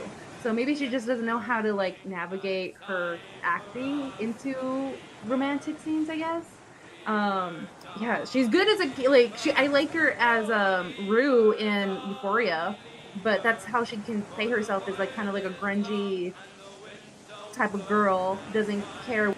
S10: So maybe she just doesn't know how to like navigate her acting into romantic scenes, I guess. Yeah, she's good as I like her as Rue in Euphoria, but that's how she can play herself, is like kind of like a grungy type of girl, doesn't care